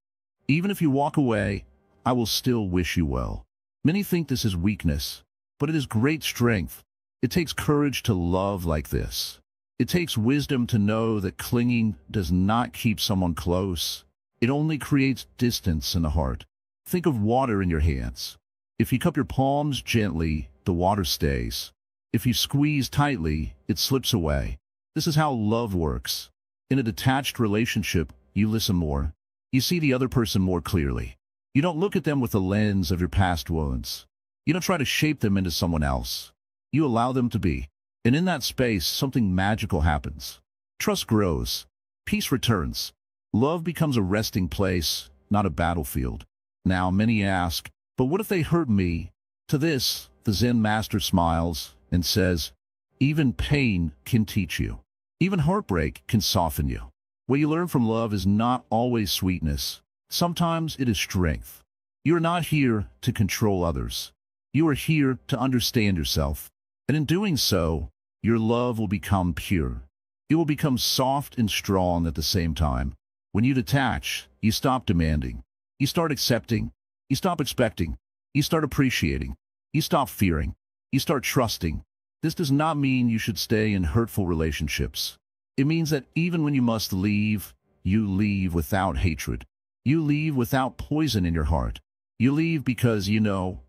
"Even if you walk away, I will still wish you well." Many think this is weakness, but it is great strength. It takes courage to love like this. It takes wisdom to know that clinging does not keep someone close. It only creates distance in the heart. Think of water in your hands. If you cup your palms gently, the water stays. If you squeeze tightly, it slips away. This is how love works. In a detached relationship, you listen more. You see the other person more clearly. You don't look at them with the lens of your past wounds. You don't try to shape them into someone else. You allow them to be. And in that space, something magical happens. Trust grows. Peace returns. Love becomes a resting place, not a battlefield. Now, many ask, but what if they hurt me? To this, the Zen master smiles and says, even pain can teach you. Even heartbreak can soften you. What you learn from love is not always sweetness. Sometimes it is strength. You are not here to control others. You are here to understand yourself. And in doing so, your love will become pure. It will become soft and strong at the same time. When you detach, you stop demanding. You start accepting. You stop expecting. You start appreciating. You stop fearing. You start trusting. This does not mean you should stay in hurtful relationships. It means that even when you must leave, you leave without hatred. You leave without poison in your heart. You leave because you know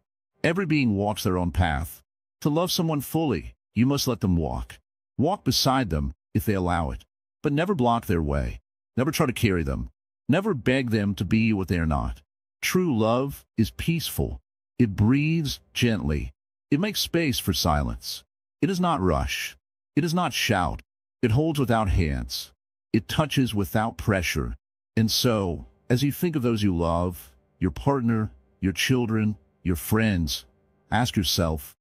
every being walks their own path. To love someone fully, you must let them walk. Walk beside them if they allow it. But never block their way. Never try to carry them. Never beg them to be what they are not. True love is peaceful. It breathes gently. It makes space for silence. It does not rush. It does not shout. It holds without hands. It touches without pressure. And so, as you think of those you love, your partner, your children, your friends, ask yourself,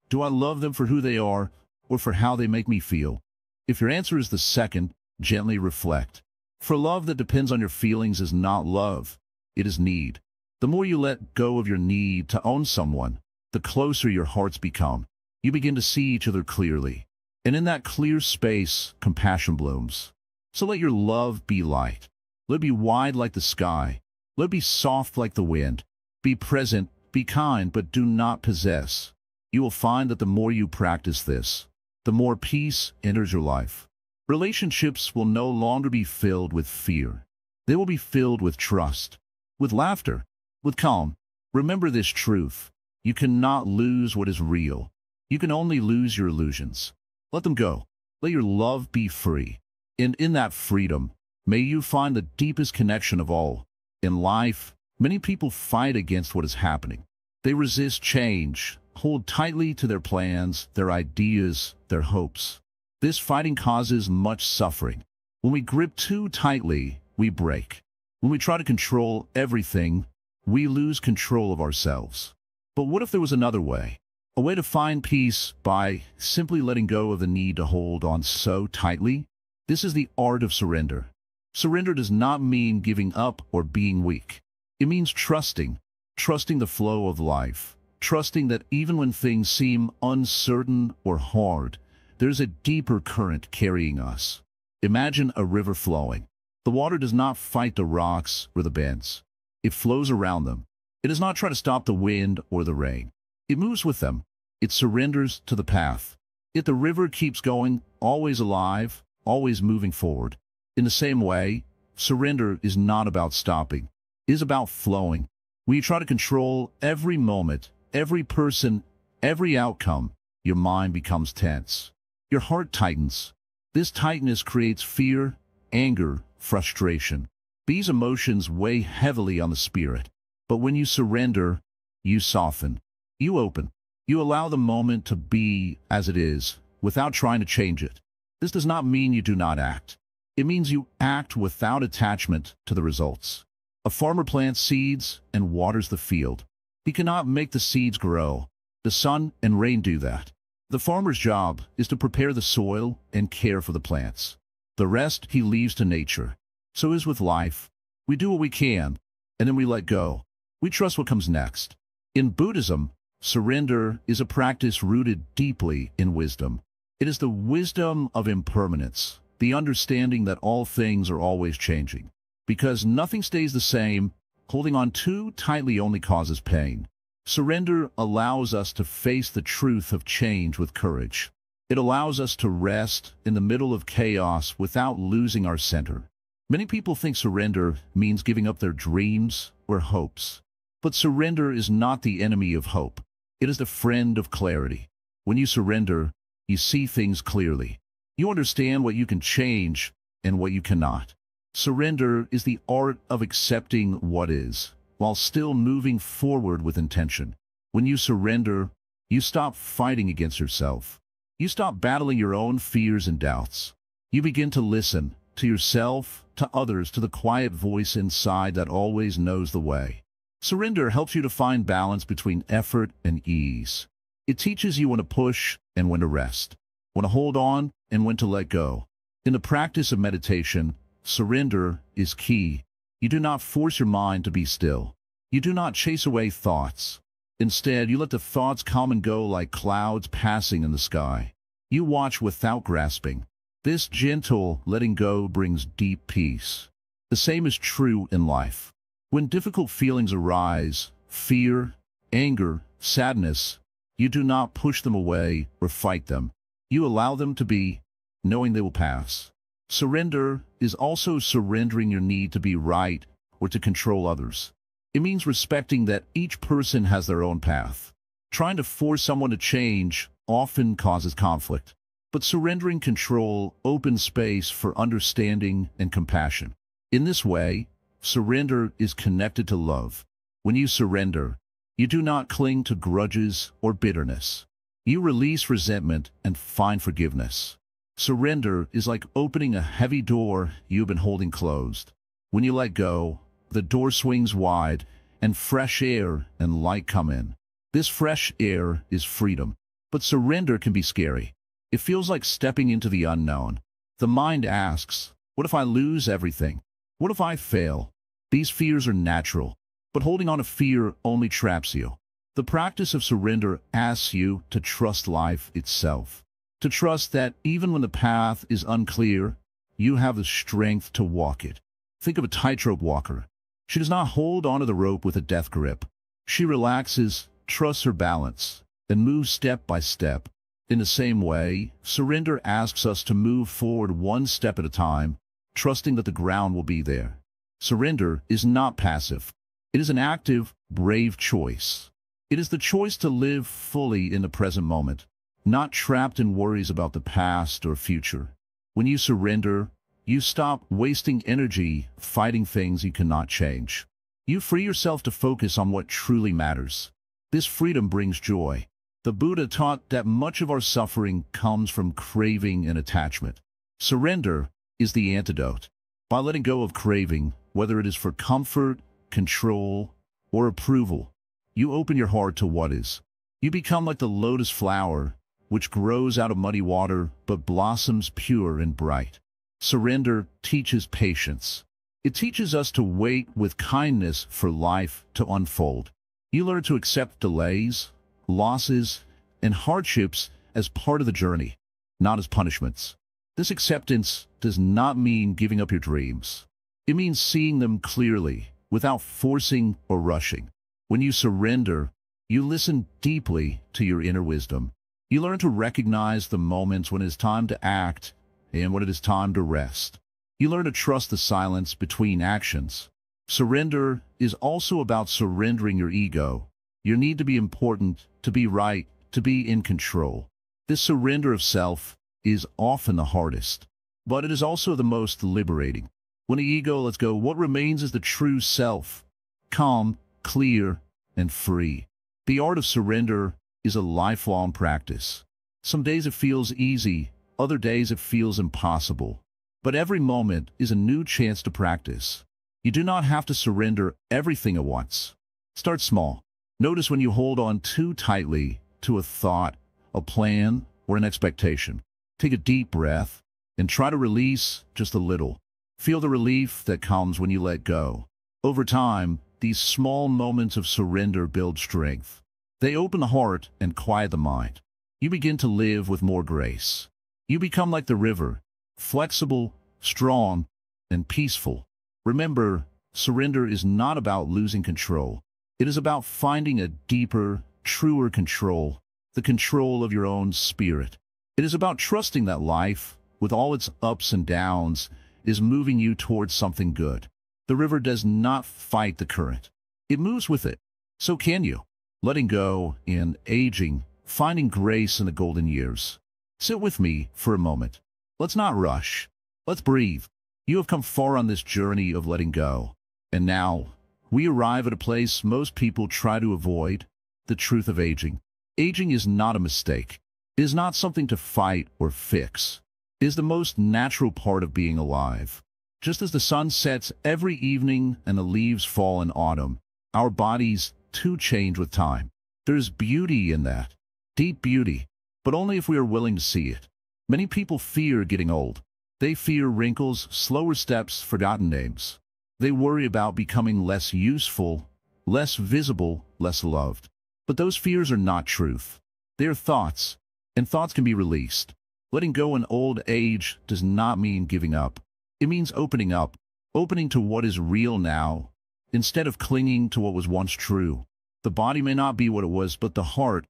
do I love them for who they are or for how they make me feel? If your answer is the second, gently reflect. For love that depends on your feelings is not love. It is need. The more you let go of your need to own someone, the closer your hearts become. You begin to see each other clearly. And in that clear space, compassion blooms. So let your love be light. Let it be wide like the sky. Let it be soft like the wind. Be present, be kind, but do not possess. You will find that the more you practice this, the more peace enters your life. Relationships will no longer be filled with fear. They will be filled with trust, with laughter, with calm. Remember this truth. You cannot lose what is real. You can only lose your illusions. Let them go. Let your love be free. And in that freedom, may you find the deepest connection of all. In life, many people fight against what is happening. They resist change, hold tightly to their plans, their ideas, their hopes. This fighting causes much suffering. When we grip too tightly, we break. When we try to control everything, we lose control of ourselves. But what if there was another way? A way to find peace by simply letting go of the need to hold on so tightly? This is the art of surrender. Surrender does not mean giving up or being weak. It means trusting the flow of life, trusting that even when things seem uncertain or hard, there's a deeper current carrying us. Imagine a river flowing. The water does not fight the rocks or the bends. It flows around them. It does not try to stop the wind or the rain. It moves with them. It surrenders to the path. Yet the river keeps going, always alive, always moving forward. In the same way, surrender is not about stopping. It is about flowing. When you try to control every moment, every person, every outcome, your mind becomes tense. Your heart tightens. This tightness creates fear, anger, frustration. These emotions weigh heavily on the spirit. But when you surrender, you soften. You open. You allow the moment to be as it is, without trying to change it. This does not mean you do not act. It means you act without attachment to the results. A farmer plants seeds and waters the field. He cannot make the seeds grow. The sun and rain do that. The farmer's job is to prepare the soil and care for the plants. The rest he leaves to nature. So is with life. We do what we can, and then we let go. We trust what comes next. In Buddhism, surrender is a practice rooted deeply in wisdom. It is the wisdom of impermanence, the understanding that all things are always changing. Because nothing stays the same, holding on too tightly only causes pain. Surrender allows us to face the truth of change with courage. It allows us to rest in the middle of chaos without losing our center. Many people think surrender means giving up their dreams or hopes. But surrender is not the enemy of hope. It is the friend of clarity. When you surrender, you see things clearly. You understand what you can change and what you cannot. Surrender is the art of accepting what is, while still moving forward with intention. When you surrender, you stop fighting against yourself. You stop battling your own fears and doubts. You begin to listen to yourself, to others, to the quiet voice inside that always knows the way. Surrender helps you to find balance between effort and ease. It teaches you when to push and when to rest, when to hold on and when to let go. In the practice of meditation, surrender is key. You do not force your mind to be still. You do not chase away thoughts. Instead, you let the thoughts come and go like clouds passing in the sky. You watch without grasping. This gentle letting go brings deep peace. The same is true in life. When difficult feelings arise, fear, anger, sadness, you do not push them away or fight them. You allow them to be, knowing they will pass. Surrender is also surrendering your need to be right or to control others. It means respecting that each person has their own path. Trying to force someone to change often causes conflict, but surrendering control opens space for understanding and compassion. In this way, surrender is connected to love. When you surrender, you do not cling to grudges or bitterness. You release resentment and find forgiveness. Surrender is like opening a heavy door you've been holding closed. When you let go, the door swings wide, and fresh air and light come in. This fresh air is freedom. But surrender can be scary. It feels like stepping into the unknown. The mind asks, what if I lose everything? What if I fail? These fears are natural, but holding on to fear only traps you. The practice of surrender asks you to trust life itself. To trust that even when the path is unclear, you have the strength to walk it. Think of a tightrope walker. She does not hold onto the rope with a death grip. She relaxes, trusts her balance, and moves step by step. In the same way, surrender asks us to move forward one step at a time, trusting that the ground will be there. Surrender is not passive. It is an active, brave choice. It is the choice to live fully in the present moment, not trapped in worries about the past or future. When you surrender, you stop wasting energy fighting things you cannot change. You free yourself to focus on what truly matters. This freedom brings joy. The Buddha taught that much of our suffering comes from craving and attachment. Surrender is the antidote. By letting go of craving, whether it is for comfort, control, or approval, you open your heart to what is. You become like the lotus flower, which grows out of muddy water but blossoms pure and bright. Surrender teaches patience. It teaches us to wait with kindness for life to unfold. You learn to accept delays, losses, and hardships as part of the journey, not as punishments. This acceptance does not mean giving up your dreams. It means seeing them clearly, without forcing or rushing. When you surrender, you listen deeply to your inner wisdom. You learn to recognize the moments when it is time to act and when it is time to rest. You learn to trust the silence between actions. Surrender is also about surrendering your ego, your need to be important, to be right, to be in control. This surrender of self is often the hardest, but it is also the most liberating. When the ego lets go, what remains is the true self, calm, clear, and free. The art of surrender is a lifelong practice. Some days it feels easy, other days it feels impossible. But every moment is a new chance to practice. You do not have to surrender everything at once. Start small. Notice when you hold on too tightly to a thought, a plan, or an expectation. Take a deep breath and try to release just a little. Feel the relief that comes when you let go. Over time, these small moments of surrender build strength. They open the heart and quiet the mind. You begin to live with more grace. You become like the river, flexible, strong, and peaceful. Remember, surrender is not about losing control. It is about finding a deeper, truer control, the control of your own spirit. It is about trusting that life, with all its ups and downs, is moving you towards something good. The river does not fight the current. It moves with it. So can you. Letting go in aging, finding grace in the golden years. Sit with me for a moment. Let's not rush. Let's breathe. You have come far on this journey of letting go. And now, we arrive at a place most people try to avoid, the truth of aging. Aging is not a mistake. It is not something to fight or fix. It is the most natural part of being alive. Just as the sun sets every evening and the leaves fall in autumn, our bodies too change with time. There is beauty in that, deep beauty, but only if we are willing to see it. Many people fear getting old. They fear wrinkles, slower steps, forgotten names. They worry about becoming less useful, less visible, less loved. But those fears are not truth. They are thoughts, and thoughts can be released. Letting go in old age does not mean giving up. It means opening up, opening to what is real now, instead of clinging to what was once true. The body may not be what it was, but the heart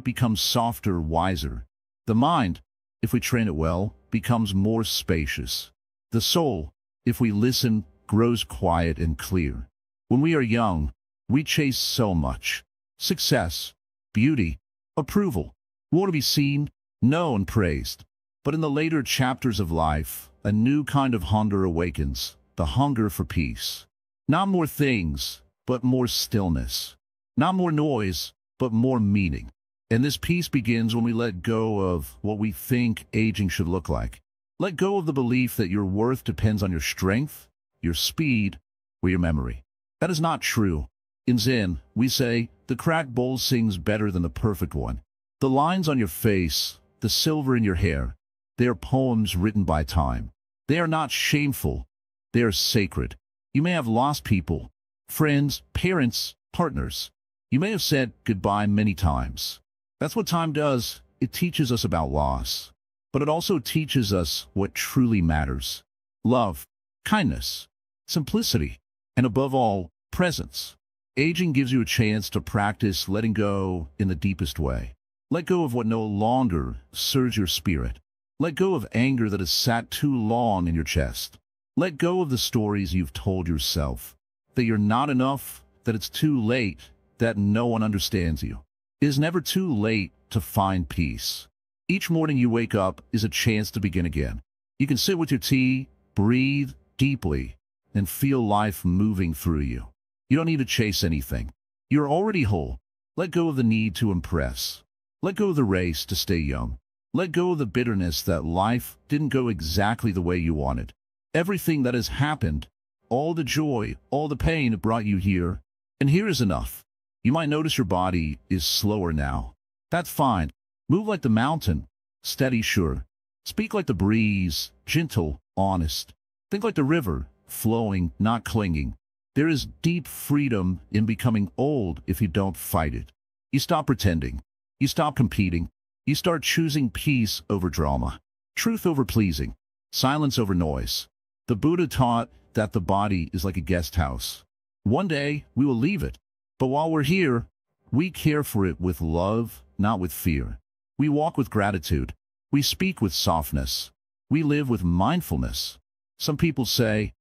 becomes softer, wiser. The mind, if we train it well, becomes more spacious. The soul, if we listen, grows quiet and clear. When we are young, we chase so much. Success, beauty, approval. We want to be seen, known, praised. But in the later chapters of life, a new kind of hunger awakens, the hunger for peace. Not more things, but more stillness. Not more noise, but more meaning. And this peace begins when we let go of what we think aging should look like. Let go of the belief that your worth depends on your strength, your speed, or your memory. That is not true. In Zen, we say, the cracked bowl sings better than the perfect one. The lines on your face, the silver in your hair, they are poems written by time. They are not shameful. They are sacred. You may have lost people, friends, parents, partners. You may have said goodbye many times. That's what time does. It teaches us about loss. But it also teaches us what truly matters. Love, kindness, simplicity, and above all, presence. Aging gives you a chance to practice letting go in the deepest way. Let go of what no longer serves your spirit. Let go of anger that has sat too long in your chest. Let go of the stories you've told yourself, that you're not enough, that it's too late, that no one understands you. It is never too late to find peace. Each morning you wake up is a chance to begin again. You can sit with your tea, breathe deeply, and feel life moving through you. You don't need to chase anything. You're already whole. Let go of the need to impress. Let go of the race to stay young. Let go of the bitterness that life didn't go exactly the way you wanted. Everything that has happened, all the joy, all the pain brought you here, and here is enough. You might notice your body is slower now. That's fine. Move like the mountain, steady, sure. Speak like the breeze, gentle, honest. Think like the river, flowing, not clinging. There is deep freedom in becoming old if you don't fight it. You stop pretending. You stop competing. You start choosing peace over drama, truth over pleasing, silence over noise. The Buddha taught that the body is like a guest house. One day, we will leave it. But while we're here, we care for it with love, not with fear. We walk with gratitude. We speak with softness. We live with mindfulness. Some people say,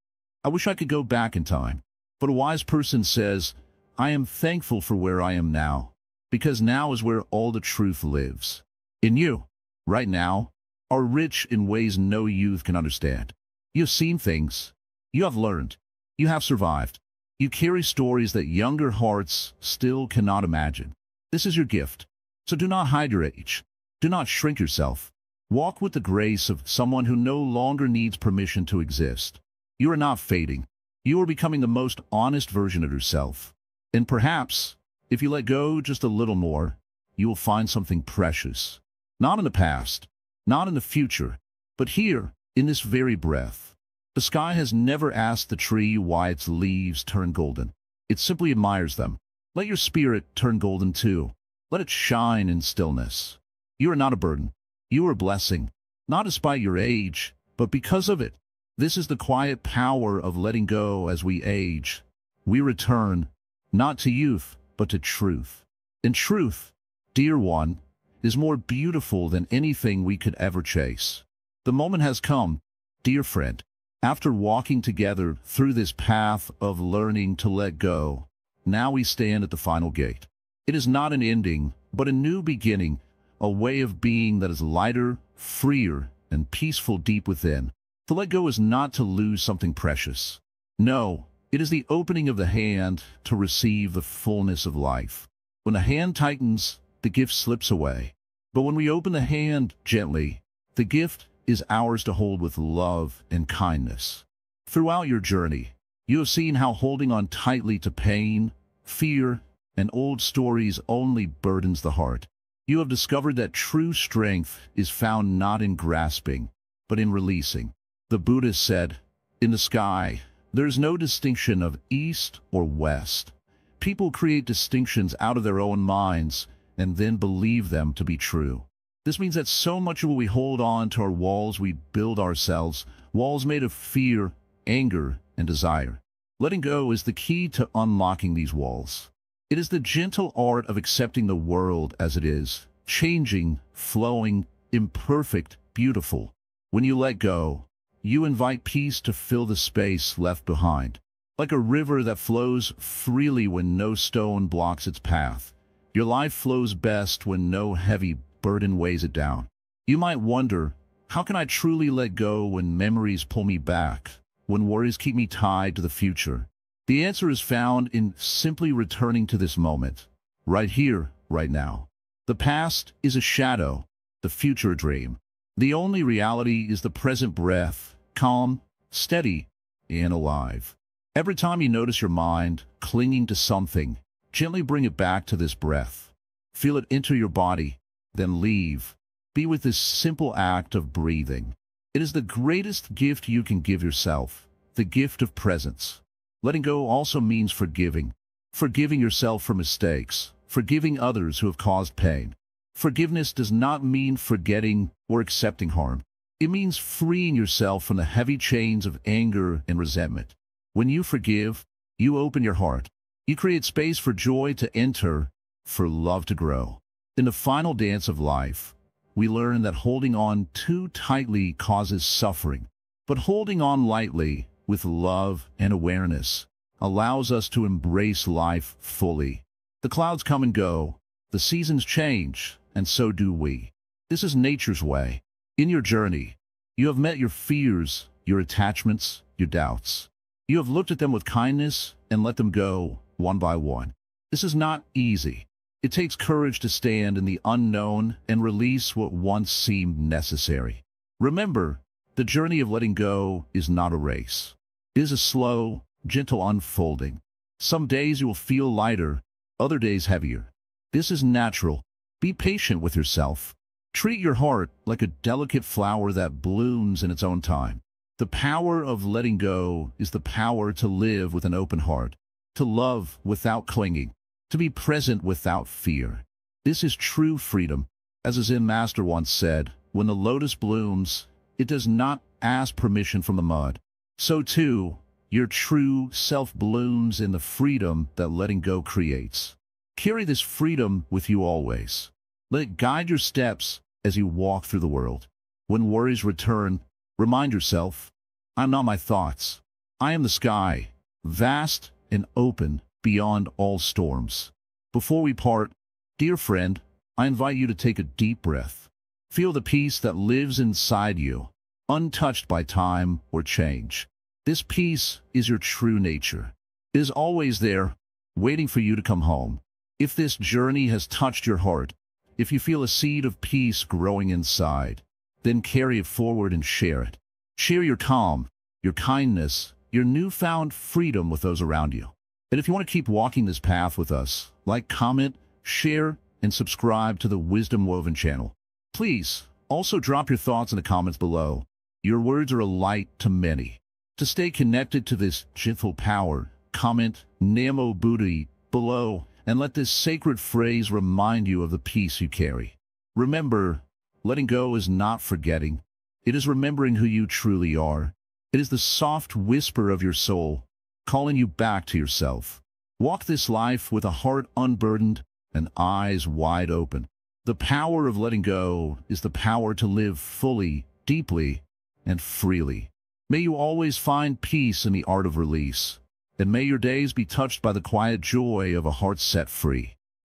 I wish I could go back in time. But a wise person says, I am thankful for where I am now, because now is where all the truth lives. In you, right now, are rich in ways no youth can understand. You have seen things. You have learned. You have survived. You carry stories that younger hearts still cannot imagine. This is your gift. So do not hide your age. Do not shrink yourself. Walk with the grace of someone who no longer needs permission to exist. You are not fading. You are becoming the most honest version of yourself. And perhaps, if you let go just a little more, you will find something precious. Not in the past, not in the future, but here, in this very breath. The sky has never asked the tree why its leaves turn golden. It simply admires them. Let your spirit turn golden too. Let it shine in stillness. You are not a burden. You are a blessing, not despite your age, but because of it. This is the quiet power of letting go as we age. We return, not to youth, but to truth. And truth, dear one, is more beautiful than anything we could ever chase. The moment has come, dear friend. After walking together through this path of learning to let go, now we stand at the final gate. It is not an ending, but a new beginning, a way of being that is lighter, freer, and peaceful deep within. To let go is not to lose something precious. No, it is the opening of the hand to receive the fullness of life. When the hand tightens, the gift slips away. But when we open the hand gently, the gift is ours to hold with love and kindness. Throughout your journey, you have seen how holding on tightly to pain, fear, and old stories only burdens the heart. You have discovered that true strength is found not in grasping, but in releasing. The Buddhist said, "In the sky, there is no distinction of east or west." People create distinctions out of their own minds and then believe them to be true. This means that so much of what we hold on to are walls we build ourselves, walls made of fear, anger, and desire. Letting go is the key to unlocking these walls. It is the gentle art of accepting the world as it is, changing, flowing, imperfect, beautiful. When you let go, you invite peace to fill the space left behind. Like a river that flows freely when no stone blocks its path, your life flows best when no heavy burden weighs it down. You might wonder, how can I truly let go when memories pull me back, when worries keep me tied to the future? The answer is found in simply returning to this moment, right here, right now. The past is a shadow, the future a dream. The only reality is the present breath, calm, steady, and alive. Every time you notice your mind clinging to something, gently bring it back to this breath. Feel it enter your body, then leave. Be with this simple act of breathing. It is the greatest gift you can give yourself, the gift of presence. Letting go also means forgiving. Forgiving yourself for mistakes, forgiving others who have caused pain. Forgiveness does not mean forgetting or accepting harm. It means freeing yourself from the heavy chains of anger and resentment. When you forgive, you open your heart. You create space for joy to enter, for love to grow. In the final dance of life, we learn that holding on too tightly causes suffering, but holding on lightly, with love and awareness, allows us to embrace life fully. The clouds come and go, the seasons change, and so do we. This is nature's way. In your journey, you have met your fears, your attachments, your doubts. You have looked at them with kindness and let them go, one by one. This is not easy. It takes courage to stand in the unknown and release what once seemed necessary. Remember, the journey of letting go is not a race. It is a slow, gentle unfolding. Some days you will feel lighter, other days heavier. This is natural. Be patient with yourself. Treat your heart like a delicate flower that blooms in its own time. The power of letting go is the power to live with an open heart, to love without clinging, to be present without fear. This is true freedom. As a Zen master once said, when the lotus blooms, it does not ask permission from the mud. So too, your true self blooms in the freedom that letting go creates. Carry this freedom with you always. Let it guide your steps as you walk through the world. When worries return, remind yourself, I'm not my thoughts. I am the sky, vast and open beyond all storms. Before we part, dear friend, I invite you to take a deep breath. Feel the peace that lives inside you, untouched by time or change. This peace is your true nature. It is always there, waiting for you to come home. If this journey has touched your heart, if you feel a seed of peace growing inside, then carry it forward and share it. Share your calm, your kindness, your newfound freedom with those around you. And if you want to keep walking this path with us, like, comment, share, and subscribe to the Wisdom Woven channel. Please, also drop your thoughts in the comments below. Your words are a light to many. To stay connected to this gentle power, comment Namo Buddhi below and let this sacred phrase remind you of the peace you carry. Remember, letting go is not forgetting. It is remembering who you truly are. It is the soft whisper of your soul, calling you back to yourself. Walk this life with a heart unburdened and eyes wide open. The power of letting go is the power to live fully, deeply, and freely. May you always find peace in the art of release, and may your days be touched by the quiet joy of a heart set free.